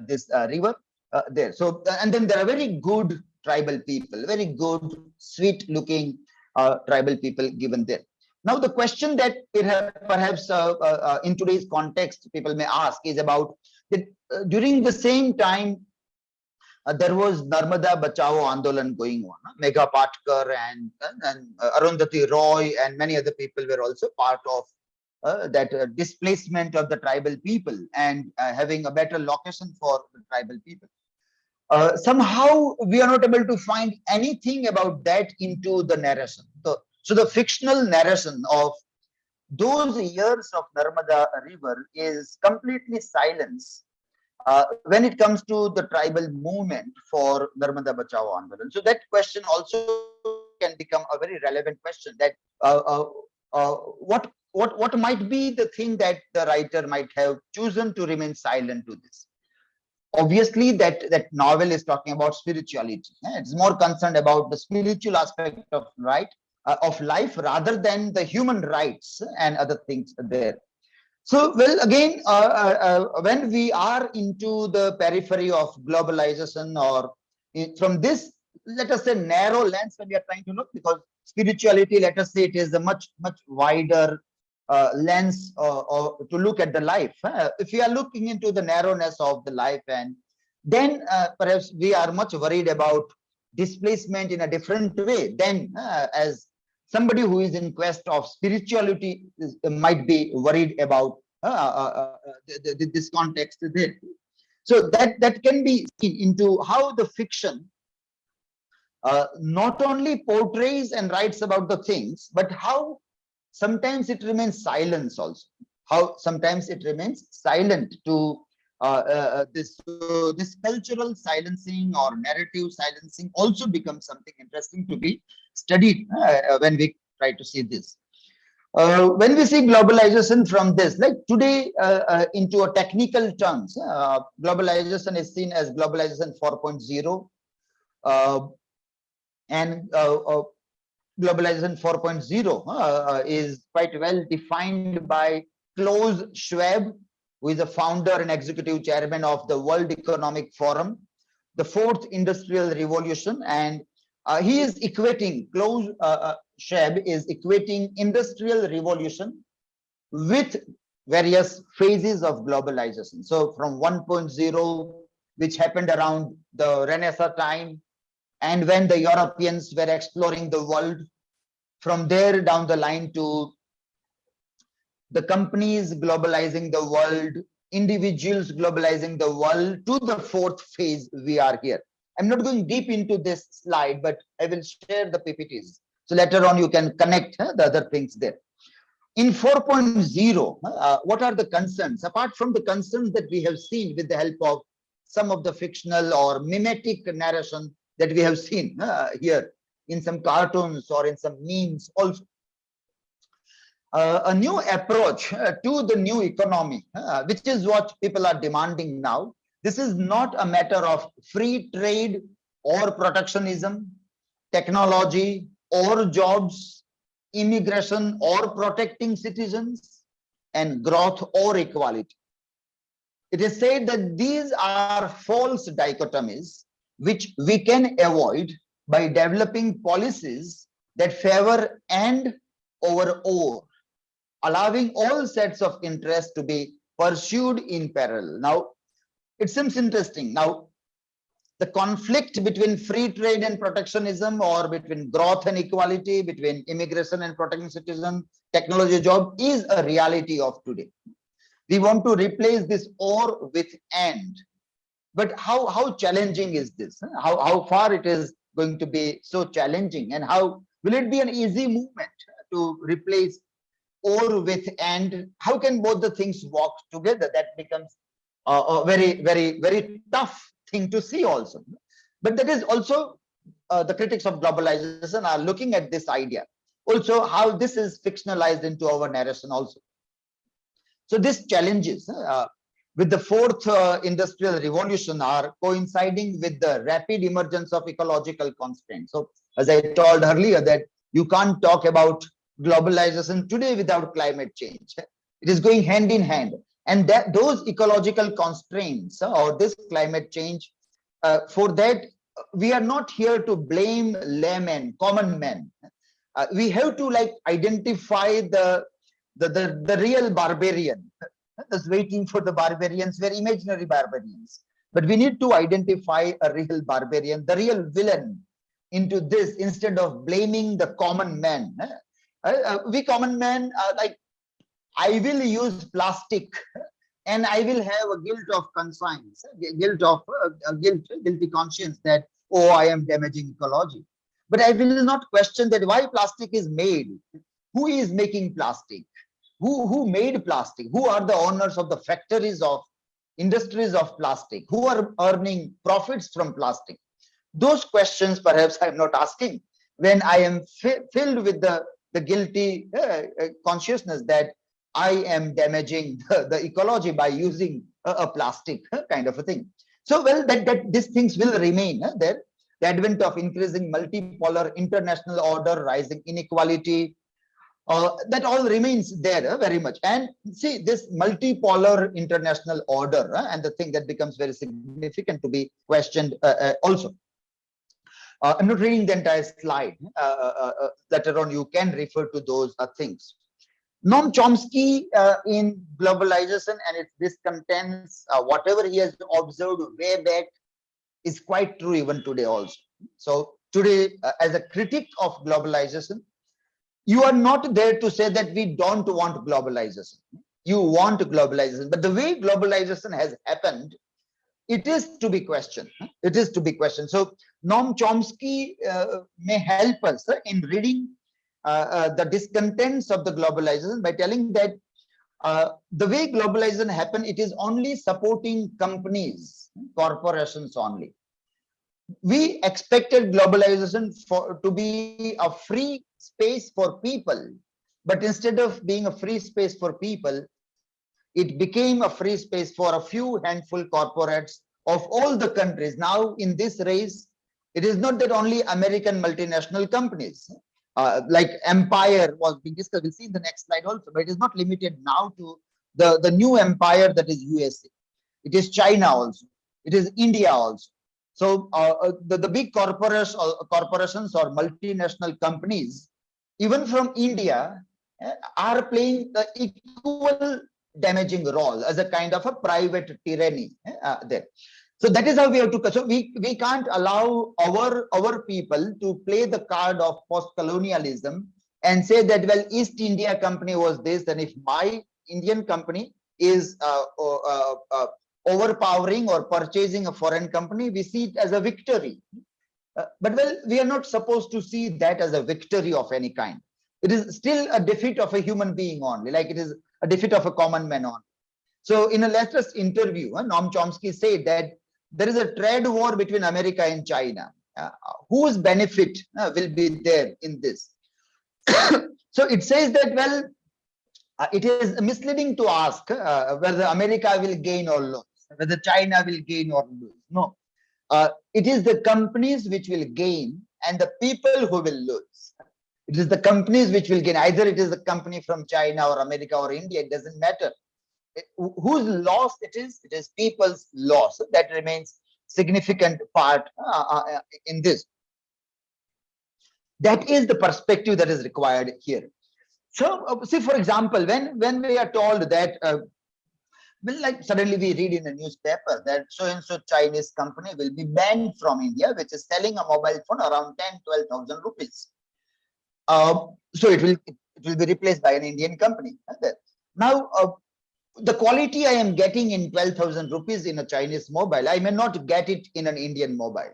this river there. So, and then there are very good tribal people, very good, sweet-looking tribal people given there. Now, the question that perhaps in today's context people may ask is about that during the same time there was Narmada Bachao Andolan going on. Megha Patkar and Arundhati Roy and many other people were also part of that displacement of the tribal people and having a better location for the tribal people. Somehow we are not able to find anything about that into the narration. So the fictional narration of those years of Narmada river is completely silenced when it comes to the tribal movement for Narmada Bachao Andolan. So that question also can become a very relevant question, that what might be the thing that the writer might have chosen to remain silent to this. Obviously that novel is talking about spirituality. It's more concerned about the spiritual aspect of life rather than the human rights and other things there. So, well, again, when we are into the periphery of globalization, or from this, let us say, narrow lens, when we are trying to look, because spirituality, let us say, it is a much wider lens to look at the life. If we are looking into the narrowness of the life, and then perhaps we are much worried about displacement in a different way than as somebody who is in quest of spirituality might be worried about this context there. So that can be seen into how the fiction not only portrays and writes about the things, but how sometimes it remains silent also. How sometimes it remains silent to this cultural silencing or narrative silencing also becomes something interesting to be studied when we try to see this. When we see globalization from this, like today into a technical terms, globalization is seen as globalization 4.0, and globalization 4.0 is quite well defined by Klaus Schwab, who is the founder and executive chairman of the World Economic Forum, the fourth industrial revolution, and he is equating, Klaus Schwab is equating industrial revolution with various phases of globalization. So from 1.0, which happened around the Renaissance time, and when the Europeans were exploring the world, from there down the line to the companies globalizing the world, individuals globalizing the world, to the fourth phase we are here. I'm not going deep into this slide, but I will share the PPTs. So later on, you can connect the other things there. In 4.0, what are the concerns? Apart from the concerns that we have seen with the help of some of the fictional or mimetic narration that we have seen here in some cartoons or in some memes also. A new approach to the new economy, which is what people are demanding now. This is not a matter of free trade or protectionism, technology or jobs, immigration or protecting citizens, and growth or equality. It is said that these are false dichotomies which we can avoid by developing policies that favor end over or, allowing all sets of interests to be pursued in parallel. Now, it seems interesting. Now, the conflict between free trade and protectionism, or between growth and equality, between immigration and protecting citizen, technology job, is a reality of today. We want to replace this or with and. But how challenging is this? How far it is going to be so challenging, and how will it be an easy movement to replace or with and? How can both the things walk together? That becomes a very tough thing to see also. But that is also the critics of globalization are looking at this idea. Also, how this is fictionalized into our narration also. So these challenges with the fourth industrial revolution are coinciding with the rapid emergence of ecological constraints. So as I told earlier, that you can't talk about globalization today without climate change. It is going hand in hand. And that those ecological constraints or this climate change, for that, we are not here to blame laymen, common men. We have to identify the real barbarian. Just waiting for the barbarians, we're imaginary barbarians. But we need to identify a real barbarian, the real villain into this, instead of blaming the common man. We common men are like, I will use plastic and I will have a guilt of conscience, guilty conscience that, oh, I am damaging ecology. But I will not question that why plastic is made. Who is making plastic? Who made plastic? Who are the owners of the factories of industries of plastic? Who are earning profits from plastic? Those questions perhaps I'm not asking when I am filled with the guilty consciousness that I am damaging the ecology by using a plastic kind of a thing. So, well, that these things will remain there. The advent of increasing multipolar international order, rising inequality, that all remains there very much. And see, this multipolar international order and the thing that becomes very significant to be questioned also. I'm not reading the entire slide. Later on, you can refer to those things. Noam Chomsky in Globalization and its discontents, whatever he has observed way back is quite true even today also. So today, as a critic of globalization, you are not there to say that we don't want globalization. You want globalization, but the way globalization has happened, it is to be questioned. It is to be questioned. So Noam Chomsky may help us in reading the discontents of the globalization by telling that the way globalization happened, it is only supporting companies, corporations only. We expected globalization to be a free space for people, but instead of being a free space for people, it became a free space for a few handful corporates of all the countries. Now in this race, it is not that only American multinational companies, like empire was being discussed. We'll see in the next slide also, but it is not limited now to the new empire that is USA. It is China also. It is India also. So the big corporations or multinational companies, even from India, are playing the equal damaging role as a kind of a private tyranny there. So that is how we have to. So we can't allow our people to play the card of post-colonialism and say that, well, East India Company was this, and if my Indian company is overpowering or purchasing a foreign company, we see it as a victory. But well, we are not supposed to see that as a victory of any kind. It is still a defeat of a human being only, like it is a defeat of a common man only. So in a latest interview, Noam Chomsky said that there is a trade war between America and China. Whose benefit will be there in this? So it says that, well, it is misleading to ask whether America will gain or lose, whether China will gain or lose. No, it is the companies which will gain and the people who will lose. It is the companies which will gain. Either it is a company from China or America or India, it doesn't matter. Whose loss it is people's loss. That remains significant part in this. That is the perspective that is required here. So see, for example, when we are told that Well, like suddenly we read in a newspaper that so-and-so Chinese company will be banned from India, which is selling a mobile phone around 10-12,000 rupees. So it will be replaced by an Indian company. Now, the quality I am getting in 12,000 rupees in a Chinese mobile, I may not get it in an Indian mobile.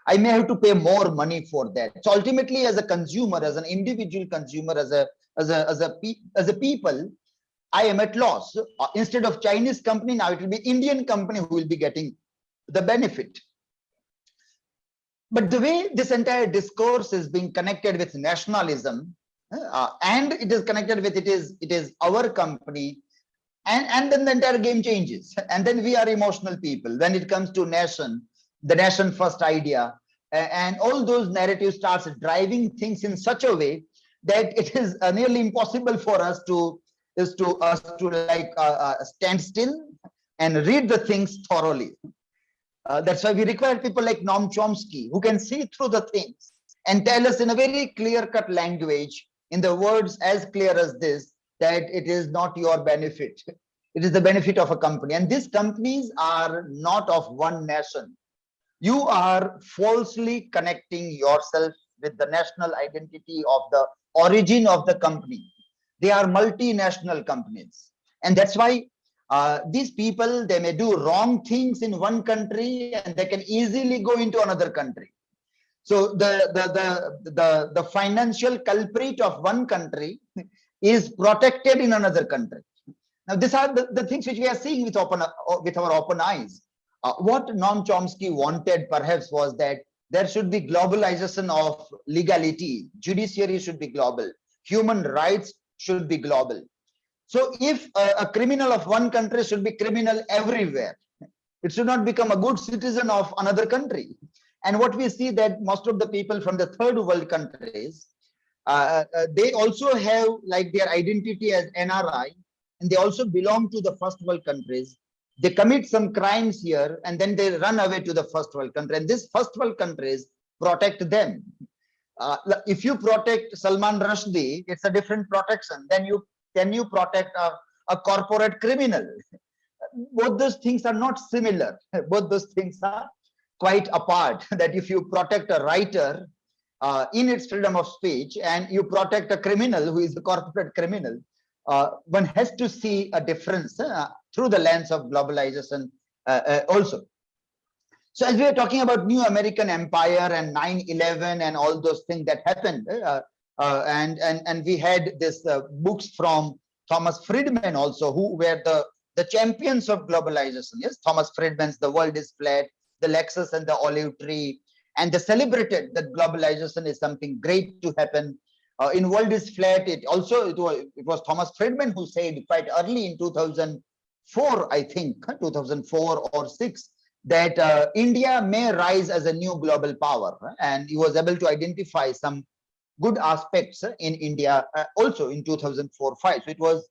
I may have to pay more money for that. So ultimately, as a consumer, as an individual consumer, as a people, I am at loss. Instead of Chinese company, now it will be Indian company who will be getting the benefit. But the way this entire discourse is being connected with nationalism, and it is connected with it is our company, and then the entire game changes. And then we are emotional people. When it comes to nation, the nation first idea, and all those narratives starts driving things in such a way that it is nearly impossible for us to stand still and read the things thoroughly. That's why we require people like Noam Chomsky, who can see through the things and tell us in a very clear-cut language, in the words as clear as this, that it is not your benefit. It is the benefit of a company. And these companies are not of one nation. You are falsely connecting yourself with the national identity of the origin of the company. They are multinational companies. And that's why these people, they may do wrong things in one country and they can easily go into another country. So the financial culprit of one country is protected in another country. Now, these are the things which we are seeing with our open eyes. What Noam Chomsky wanted perhaps was that there should be globalization of legality. Judiciary should be global. Human rights should be global. So if a criminal of one country should be criminal everywhere, it should not become a good citizen of another country. And what we see that most of the people from the third world countries, they also have like their identity as NRI, and they also belong to the first world countries. They commit some crimes here and then they run away to the first world country, and these first world countries protect them. If you protect Salman Rushdie, it's a different protection. Then can you protect a corporate criminal? Both those things are not similar. Both those things are quite apart. That if you protect a writer in its freedom of speech and you protect a criminal who is a corporate criminal, one has to see a difference through the lens of globalization also. So as we are talking about new American empire and 9/11 and all those things that happened, and we had this books from Thomas Friedman also, who were the champions of globalization. Yes, Thomas Friedman's The World is Flat, the Lexus and the Olive Tree, and they celebrated that globalization is something great to happen. In World is Flat, it was Thomas Friedman who said quite early in 2004, I think, 2004 or 6, that India may rise as a new global power. And he was able to identify some good aspects in India also in 2004-5. So it was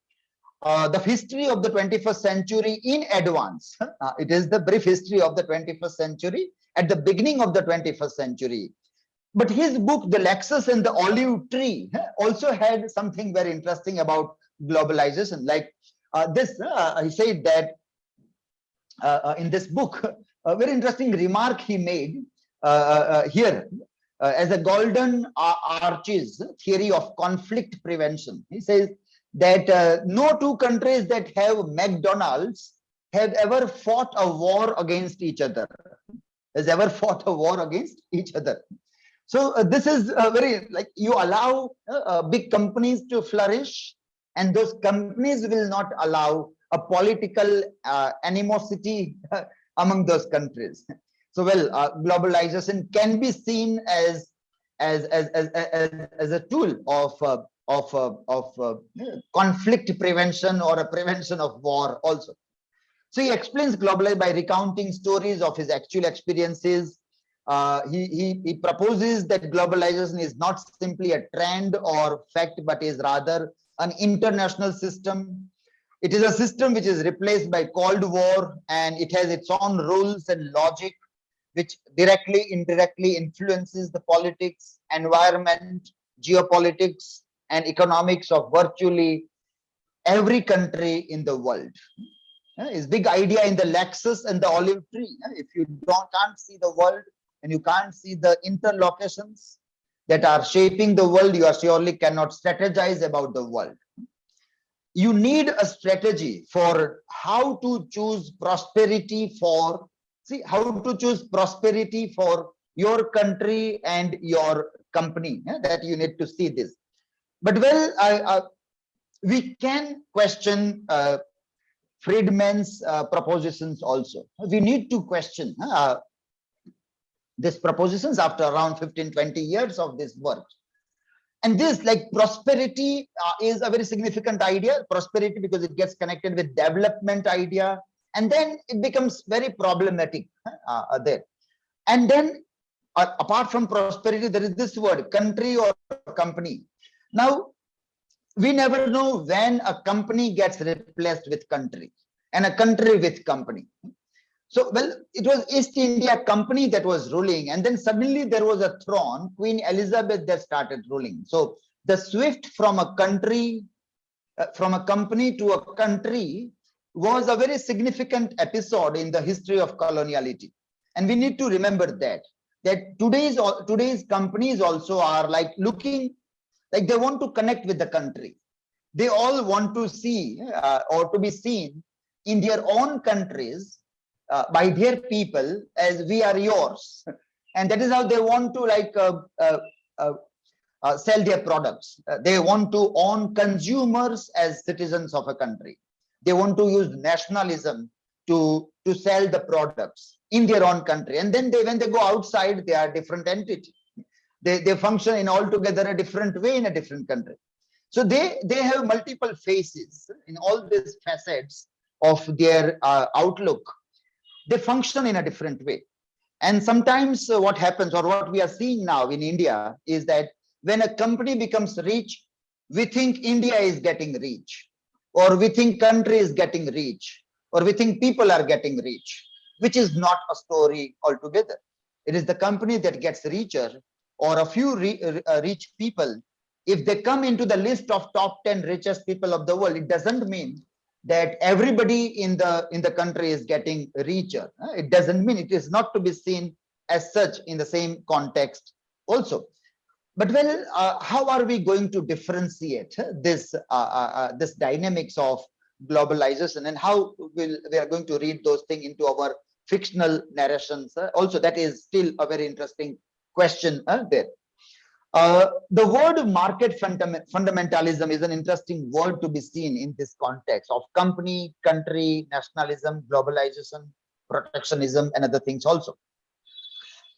the history of the 21st century in advance. It is the brief history of the 21st century at the beginning of the 21st century. But his book, The Lexus and the Olive Tree, also had something very interesting about globalization. Like he said that in this book, a very interesting remark he made here as a golden arches theory of conflict prevention. He says that no two countries that have McDonald's have ever fought a war against each other. So this is very, like, you allow big companies to flourish, and those companies will not allow a political animosity among those countries. So, well, globalization can be seen as a tool of conflict prevention or a prevention of war also. So he explains globalization by recounting stories of his actual experiences. He proposes that globalization is not simply a trend or fact, but is rather an international system. It is a system which is replaced by Cold War, and it has its own rules and logic, which directly, indirectly influences the politics, environment, geopolitics, and economics of virtually every country in the world. Is big idea in the Lexus and the olive tree. If you can't see the world and you can't see the interlocutions that are shaping the world, you are surely cannot strategize about the world. You need a strategy for how to choose prosperity for, how to choose prosperity for your country and your company. That you need to see this. But well, we can question Friedman's propositions also. We need to question these propositions after around 15-20 years of this work. And this, like prosperity, is a very significant idea. Prosperity, because it gets connected with development idea, and then it becomes very problematic there. And then, apart from prosperity, there is this word, country or company. Now, we never know when a company gets replaced with country and a country with company. So, well, it was East India Company that was ruling, and then suddenly there was a throne, Queen Elizabeth, that started ruling. So the shift from a country, from a company to a country, was a very significant episode in the history of coloniality. And we need to remember that today's companies also are like looking, like they want to connect with the country. They all want to see or to be seen in their own countries by their people as we are yours, and that is how they want to like sell their products. They want to own consumers as citizens of a country. They want to use nationalism to sell the products in their own country, and then when they go outside, they are different entity. They function in altogether a different way in a different country. So they have multiple faces in all these facets of their outlook. They function in a different way. And sometimes what happens, or what we are seeing now in India, is that when a company becomes rich, we think India is getting rich, or we think country is getting rich, or we think people are getting rich, which is not a story altogether. It is the company that gets richer, or a few rich people. If they come into the list of top 10 richest people of the world, it doesn't mean that everybody in the country is getting richer. It doesn't mean, it is not to be seen as such in the same context also. But well, how are we going to differentiate this this dynamics of globalization, and how we are going to read those things into our fictional narrations? Also, that is still a very interesting question there. The word market fundamentalism is an interesting word to be seen in this context of company, country, nationalism, globalization, protectionism, and other things also.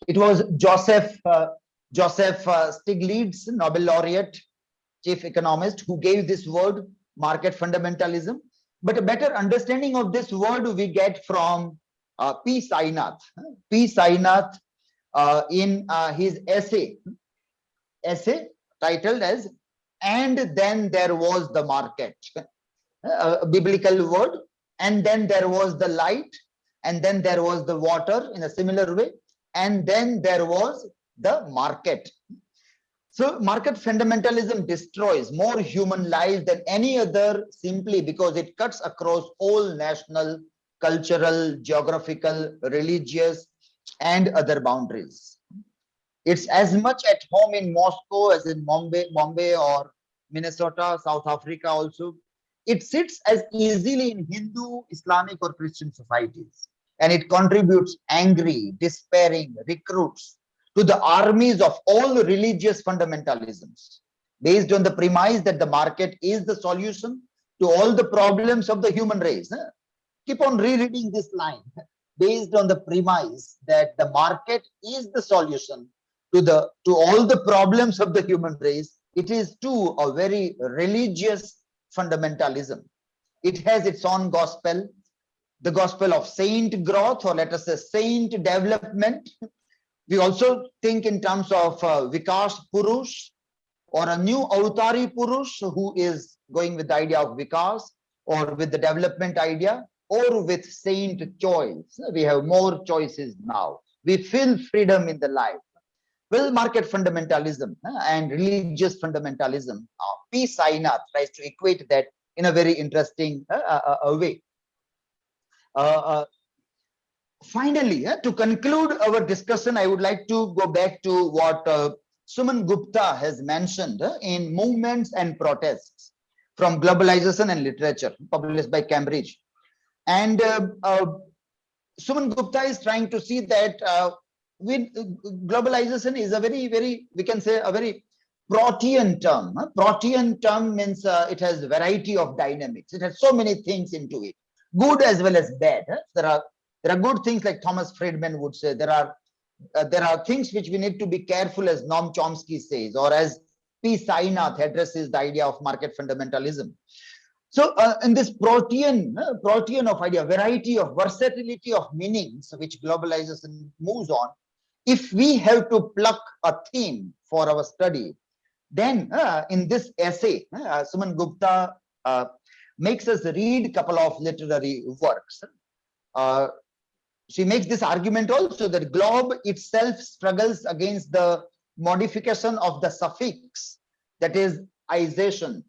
It was Joseph Stiglitz, Nobel laureate, chief economist, who gave this word market fundamentalism. But a better understanding of this word we get from P. Sainath. P. Sainath in his essay titled as "And Then There Was the Market," a biblical word, and then there was the light, and then there was the water in a similar way, and then there was the market. So market fundamentalism destroys more human lives than any other, simply because it cuts across all national, cultural, geographical, religious, and other boundaries. It's as much at home in Moscow as in Bombay or Minnesota, South Africa also. It sits as easily in Hindu, Islamic, or Christian societies. And it contributes angry, despairing recruits to the armies of all religious fundamentalisms, based on the premise that the market is the solution to all the problems of the human race. Keep on rereading this line. Based on the premise that the market is the solution to all the problems of the human race, it is too a very religious fundamentalism. It has its own gospel, the gospel of saint growth, or let us say saint development. We also think in terms of Vikas Purush, or a new Avatari Purush who is going with the idea of Vikas, or with the development idea, or with saint choice. We have more choices now. We feel freedom in the life. Well, market fundamentalism and religious fundamentalism, P. Sainath tries to equate that in a very interesting way. Finally, to conclude our discussion, I would like to go back to what Suman Gupta has mentioned in Movements and Protests from Globalization and Literature, published by Cambridge. And Suman Gupta is trying to see that globalization is a very, we can say, a very protean term. Protean term means it has variety of dynamics. It has so many things into it, good as well as bad. There are good things, like Thomas Friedman would say. There are things which we need to be careful, as Noam Chomsky says, or as P. Sainath addresses the idea of market fundamentalism. So in this protean of idea, variety of versatility of meanings which globalization moves on, if we have to pluck a theme for our study, then in this essay, Suman Gupta makes us read a couple of literary works. She makes this argument also that globe itself struggles against the modification of the suffix, that is ization,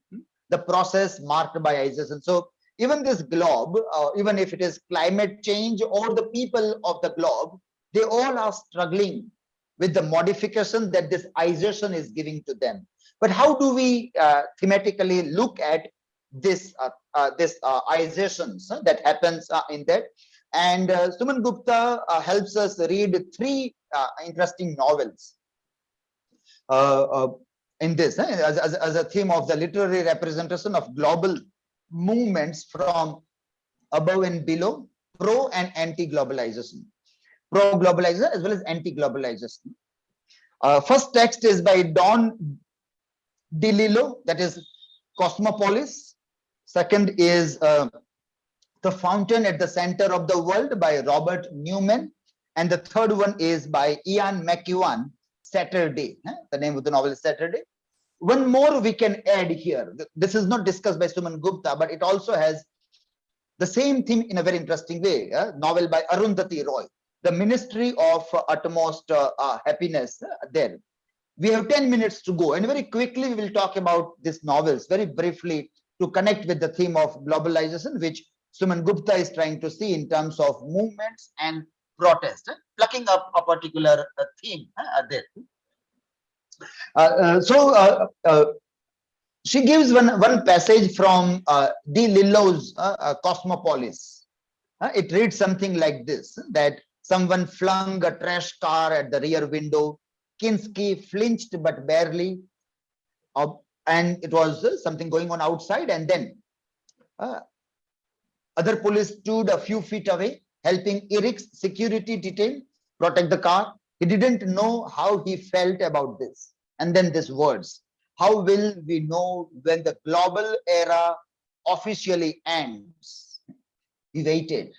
the process marked by ization. So even this globe, even if it is climate change or the people of the globe, they all are struggling with the modification that this ization is giving to them. But how do we thematically look at this ization that happens in that? And Suman Gupta helps us read three interesting novels in this as a theme of the literary representation of global movements from above and below, pro and anti-globalization, pro-globalization as well as anti-globalization. First text is by Don DeLillo, that is Cosmopolis. Second is The Fountain at the Center of the World by Robert Newman. And the third one is by Ian McEwan, Saturday. The name of the novel is Saturday. One more we can add here. This is not discussed by Suman Gupta, but it also has the same theme in a very interesting way. Novel by Arundhati Roy, The Ministry of Utmost Happiness. There. We have 10 minutes to go, and very quickly we will talk about these novels very briefly to connect with the theme of globalization, which Suman Gupta is trying to see in terms of movements and protest, plucking up a particular theme there. She gives one passage from DeLillo's Cosmopolis. It reads something like this, that someone flung a trash car at the rear window. Kinski flinched but barely, and it was something going on outside, and then other police stood a few feet away, helping Eric's security detail protect the car. He didn't know how he felt about this. And then these words, how will we know when the global era officially ends? He waited.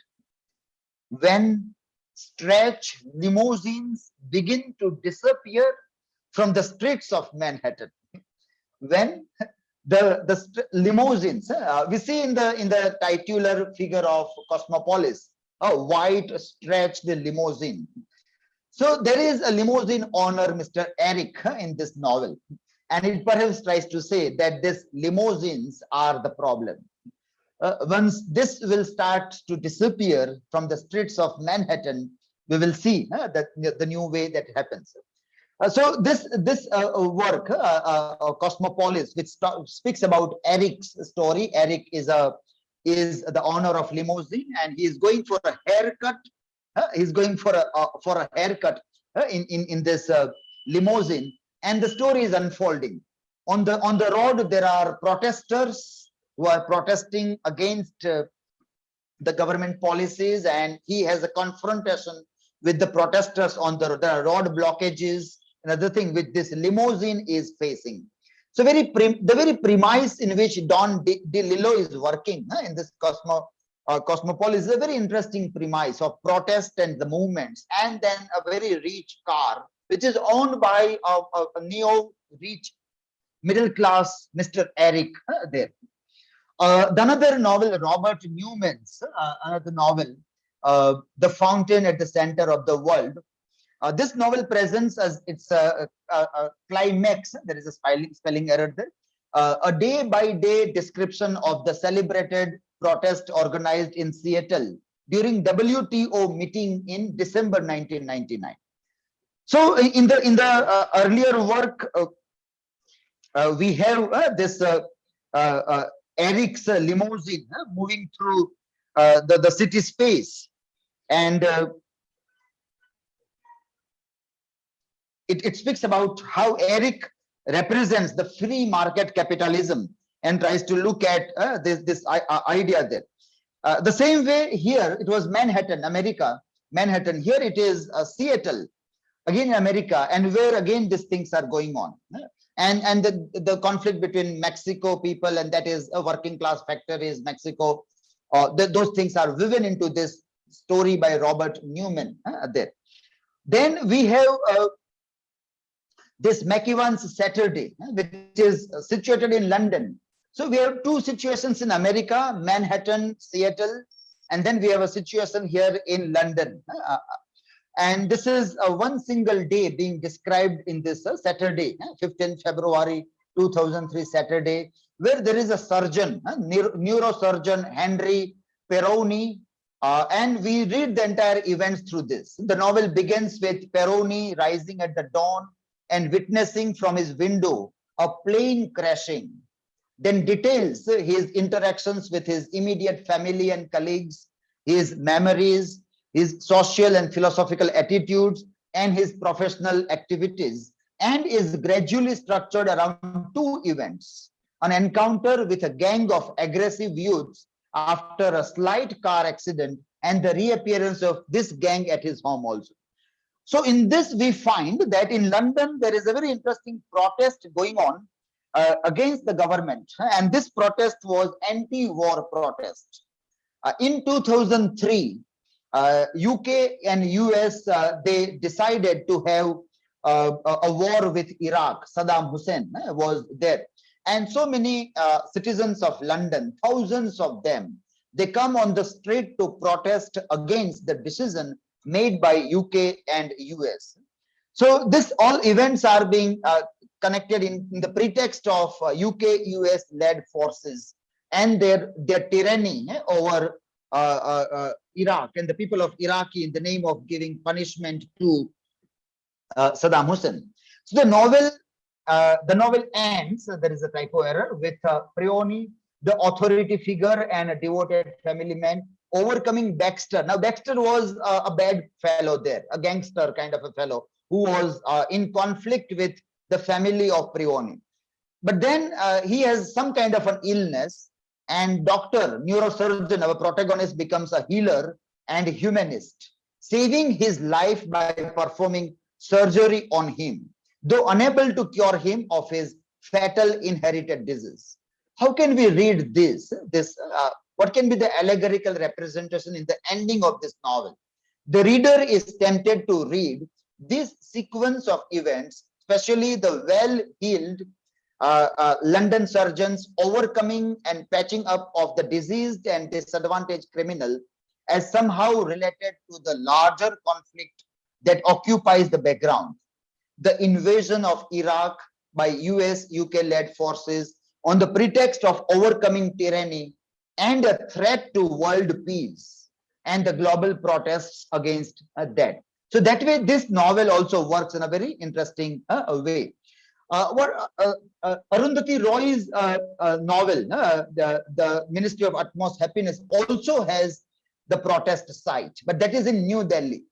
When stretch limousines begin to disappear from the streets of Manhattan, when the limousines we see in the titular figure of Cosmopolis, a white stretched limousine. So there is a limousine owner, Mr. Eric, in this novel, and it perhaps tries to say that these limousines are the problem. Once this will start to disappear from the streets of Manhattan, we will see that the new way that happens. So this work, Cosmopolis, which speaks about Eric's story. Eric is the owner of limousine, and he is going for a haircut. He's going for a haircut in this limousine, and the story is unfolding. On the road, there are protesters who are protesting against the government policies, and he has a confrontation with the protesters on the road. There are road blockages, another thing which this limousine is facing. So the very premise in which Don DeLillo is working in this Cosmopolis is a very interesting premise of protest and the movements, and then a very rich car which is owned by a neo-rich middle class Mr. Eric there. Another novel, Robert Newman's another novel, The Fountain at the Center of the World. This novel presents as its climax. There is a spelling error there. A day-by-day description of the celebrated protest organized in Seattle during WTO meeting in December 1999. So in the earlier work, we have this Eric's limousine moving through the city space, and it speaks about how Eric represents the free market capitalism and tries to look at this idea there. The same way here, it was Manhattan, America. Manhattan, here it is Seattle, again America, and where again these things are going on. And the conflict between Mexico people, and that is a working class factories, Mexico, those things are woven into this story by Robert Newman there. Then we have this McEwan's Saturday, which is situated in London. So we have two situations in America, Manhattan, Seattle, and then we have a situation here in London. And this is one single day being described in this Saturday, 15 February 2003 Saturday, where there is a surgeon, neurosurgeon Henry Peroni, and we read the entire events through this. The novel begins with Peroni rising at the dawn and witnessing from his window a plane crashing, then details his interactions with his immediate family and colleagues, his memories, his social and philosophical attitudes, and his professional activities, and is gradually structured around two events: an encounter with a gang of aggressive youths after a slight car accident, and the reappearance of this gang at his home also. So in this, we find that in London, there is a very interesting protest going on against the government. And this protest was anti-war protest. In 2003, UK and US, they decided to have a war with Iraq. Saddam Hussein was there. And so many citizens of London, thousands of them, they come on the street to protest against the decision made by UK and US. So this all events are being connected in the pretext of UK-US led forces and their tyranny over Iraq and the people of Iraq in the name of giving punishment to Saddam Hussein. So the novel ends, there is a typo error, with Peroni, the authority figure and a devoted family man, overcoming Baxter. Now, Baxter was a bad fellow there, a gangster kind of a fellow who was in conflict with the family of Peroni. But then he has some kind of an illness, and doctor, neurosurgeon, our protagonist, becomes a healer and humanist, saving his life by performing surgery on him, though unable to cure him of his fatal inherited disease. How can we read this? What can be the allegorical representation in the ending of this novel? The reader is tempted to read this sequence of events, especially the well-heeled London surgeons overcoming and patching up of the diseased and disadvantaged criminal, as somehow related to the larger conflict that occupies the background: the invasion of Iraq by US-UK-led forces on the pretext of overcoming tyranny and a threat to world peace, and the global protests against that. So that way, this novel also works in a very interesting way. Arundhati Roy's novel, the Ministry of Utmost Happiness, also has the protest site, but that is in New Delhi.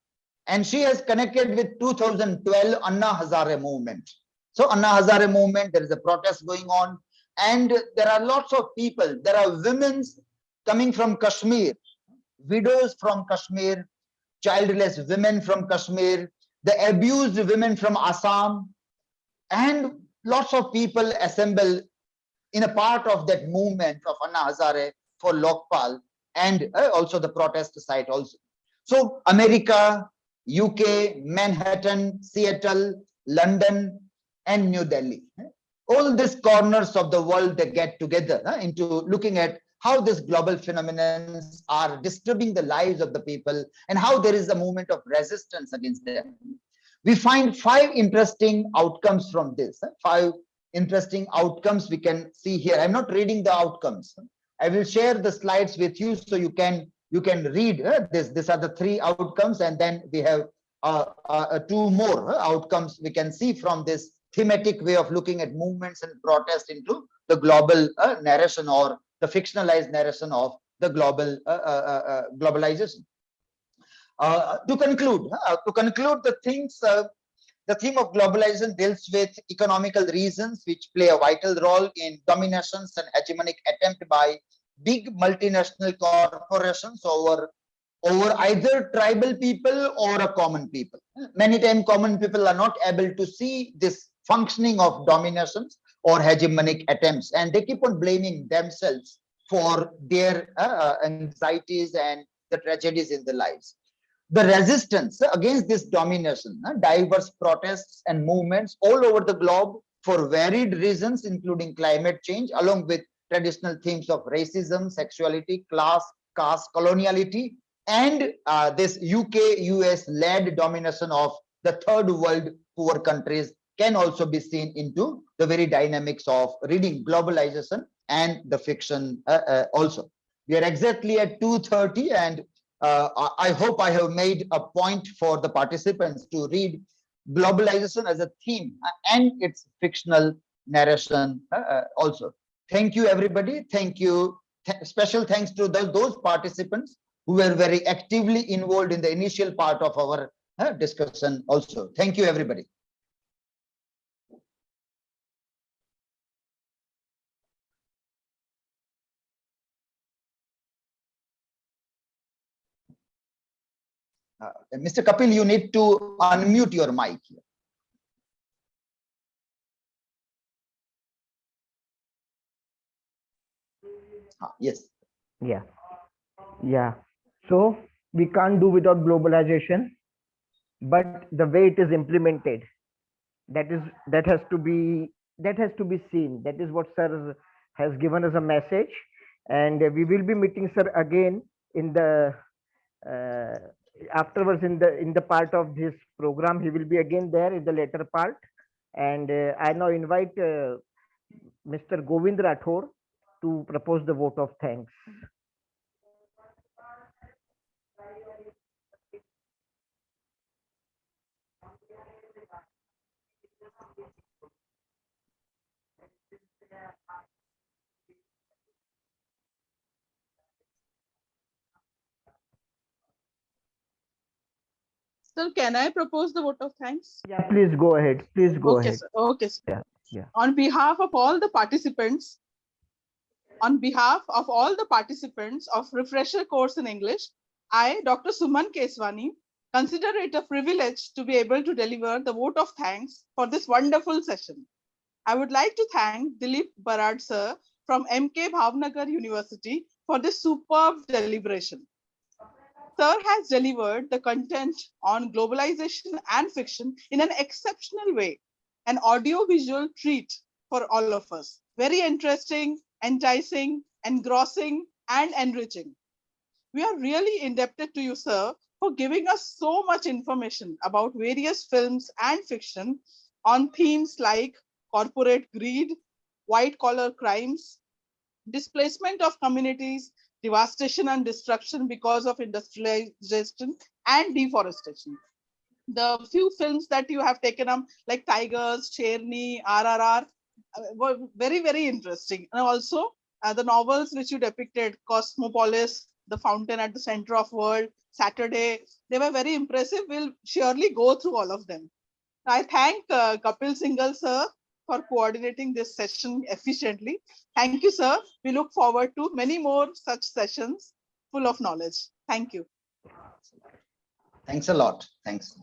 And she has connected with 2012 Anna Hazare movement. So Anna Hazare movement, there is a protest going on, and there are lots of people. There are women coming from Kashmir, widows from Kashmir, childless women from Kashmir, the abused women from Assam, and lots of people assemble in a part of that movement of Anna Hazare for Lokpal, and also the protest site also. So America, UK, Manhattan, Seattle, London, and New Delhi. All these corners of the world, they get together into looking at how these global phenomena are disturbing the lives of the people and how there is a movement of resistance against them. We find 5 interesting outcomes from this. 5 interesting outcomes we can see here. I'm not reading the outcomes. I will share the slides with you so you can You can read this. These are the 3 outcomes, and then we have 2 more outcomes we can see from this thematic way of looking at movements and protest into the global narration or the fictionalized narration of the globalization. To conclude, the theme of globalization deals with economical reasons which play a vital role in dominations and hegemonic attempt by big multinational corporations over either tribal people or a common people. Many times common people are not able to see this functioning of dominations or hegemonic attempts, and they keep on blaming themselves for their anxieties and the tragedies in their lives. The resistance against this domination, diverse protests and movements all over the globe for varied reasons, including climate change, along with traditional themes of racism, sexuality, class, caste, coloniality, and this UK-US led domination of the third world poor countries can also be seen into the very dynamics of reading globalization and the fiction also. We are exactly at 2:30, and I hope I have made a point for the participants to read globalization as a theme and its fictional narration also. Thank you, everybody. Thank you. Special thanks to those participants who were very actively involved in the initial part of our discussion also. Thank you, everybody. Mr. Kapil, you need to unmute your mic here. Yes. Yeah. So we can't do without globalization, but the way it is implemented, that has to be seen. That is what sir has given us a message, and we will be meeting sir again in the afterwards in the part of this program. He will be again there in the later part, and I now invite Mr. Govind Rathore to propose the vote of thanks. Sir, can I propose the vote of thanks? Yeah, please go ahead. Please go ahead. Sir. Okay, sir. Yeah. On behalf of all the participants, of refresher course in English, I, Dr. Suman Keswani, consider it a privilege to be able to deliver the vote of thanks for this wonderful session. I would like to thank Dilip Barad sir from MK Bhavnagar University for this superb deliberation. Sir has delivered the content on globalization and fiction in an exceptional way, an audio-visual treat for all of us. Very interesting, enticing, engrossing, and enriching. We are really indebted to you, sir, for giving us so much information about various films and fiction on themes like corporate greed, white-collar crimes, displacement of communities, devastation and destruction because of industrialization and deforestation. The few films that you have taken up, like Tigers, Cherny, RRR, were very, very interesting. And also the novels which you depicted, Cosmopolis, The Fountain at the Center of World, Saturday, they were very impressive. We'll surely go through all of them. I thank Kapil Singhal sir for coordinating this session efficiently. Thank you, sir. We look forward to many more such sessions full of knowledge. Thank you. Thanks a lot. Thanks.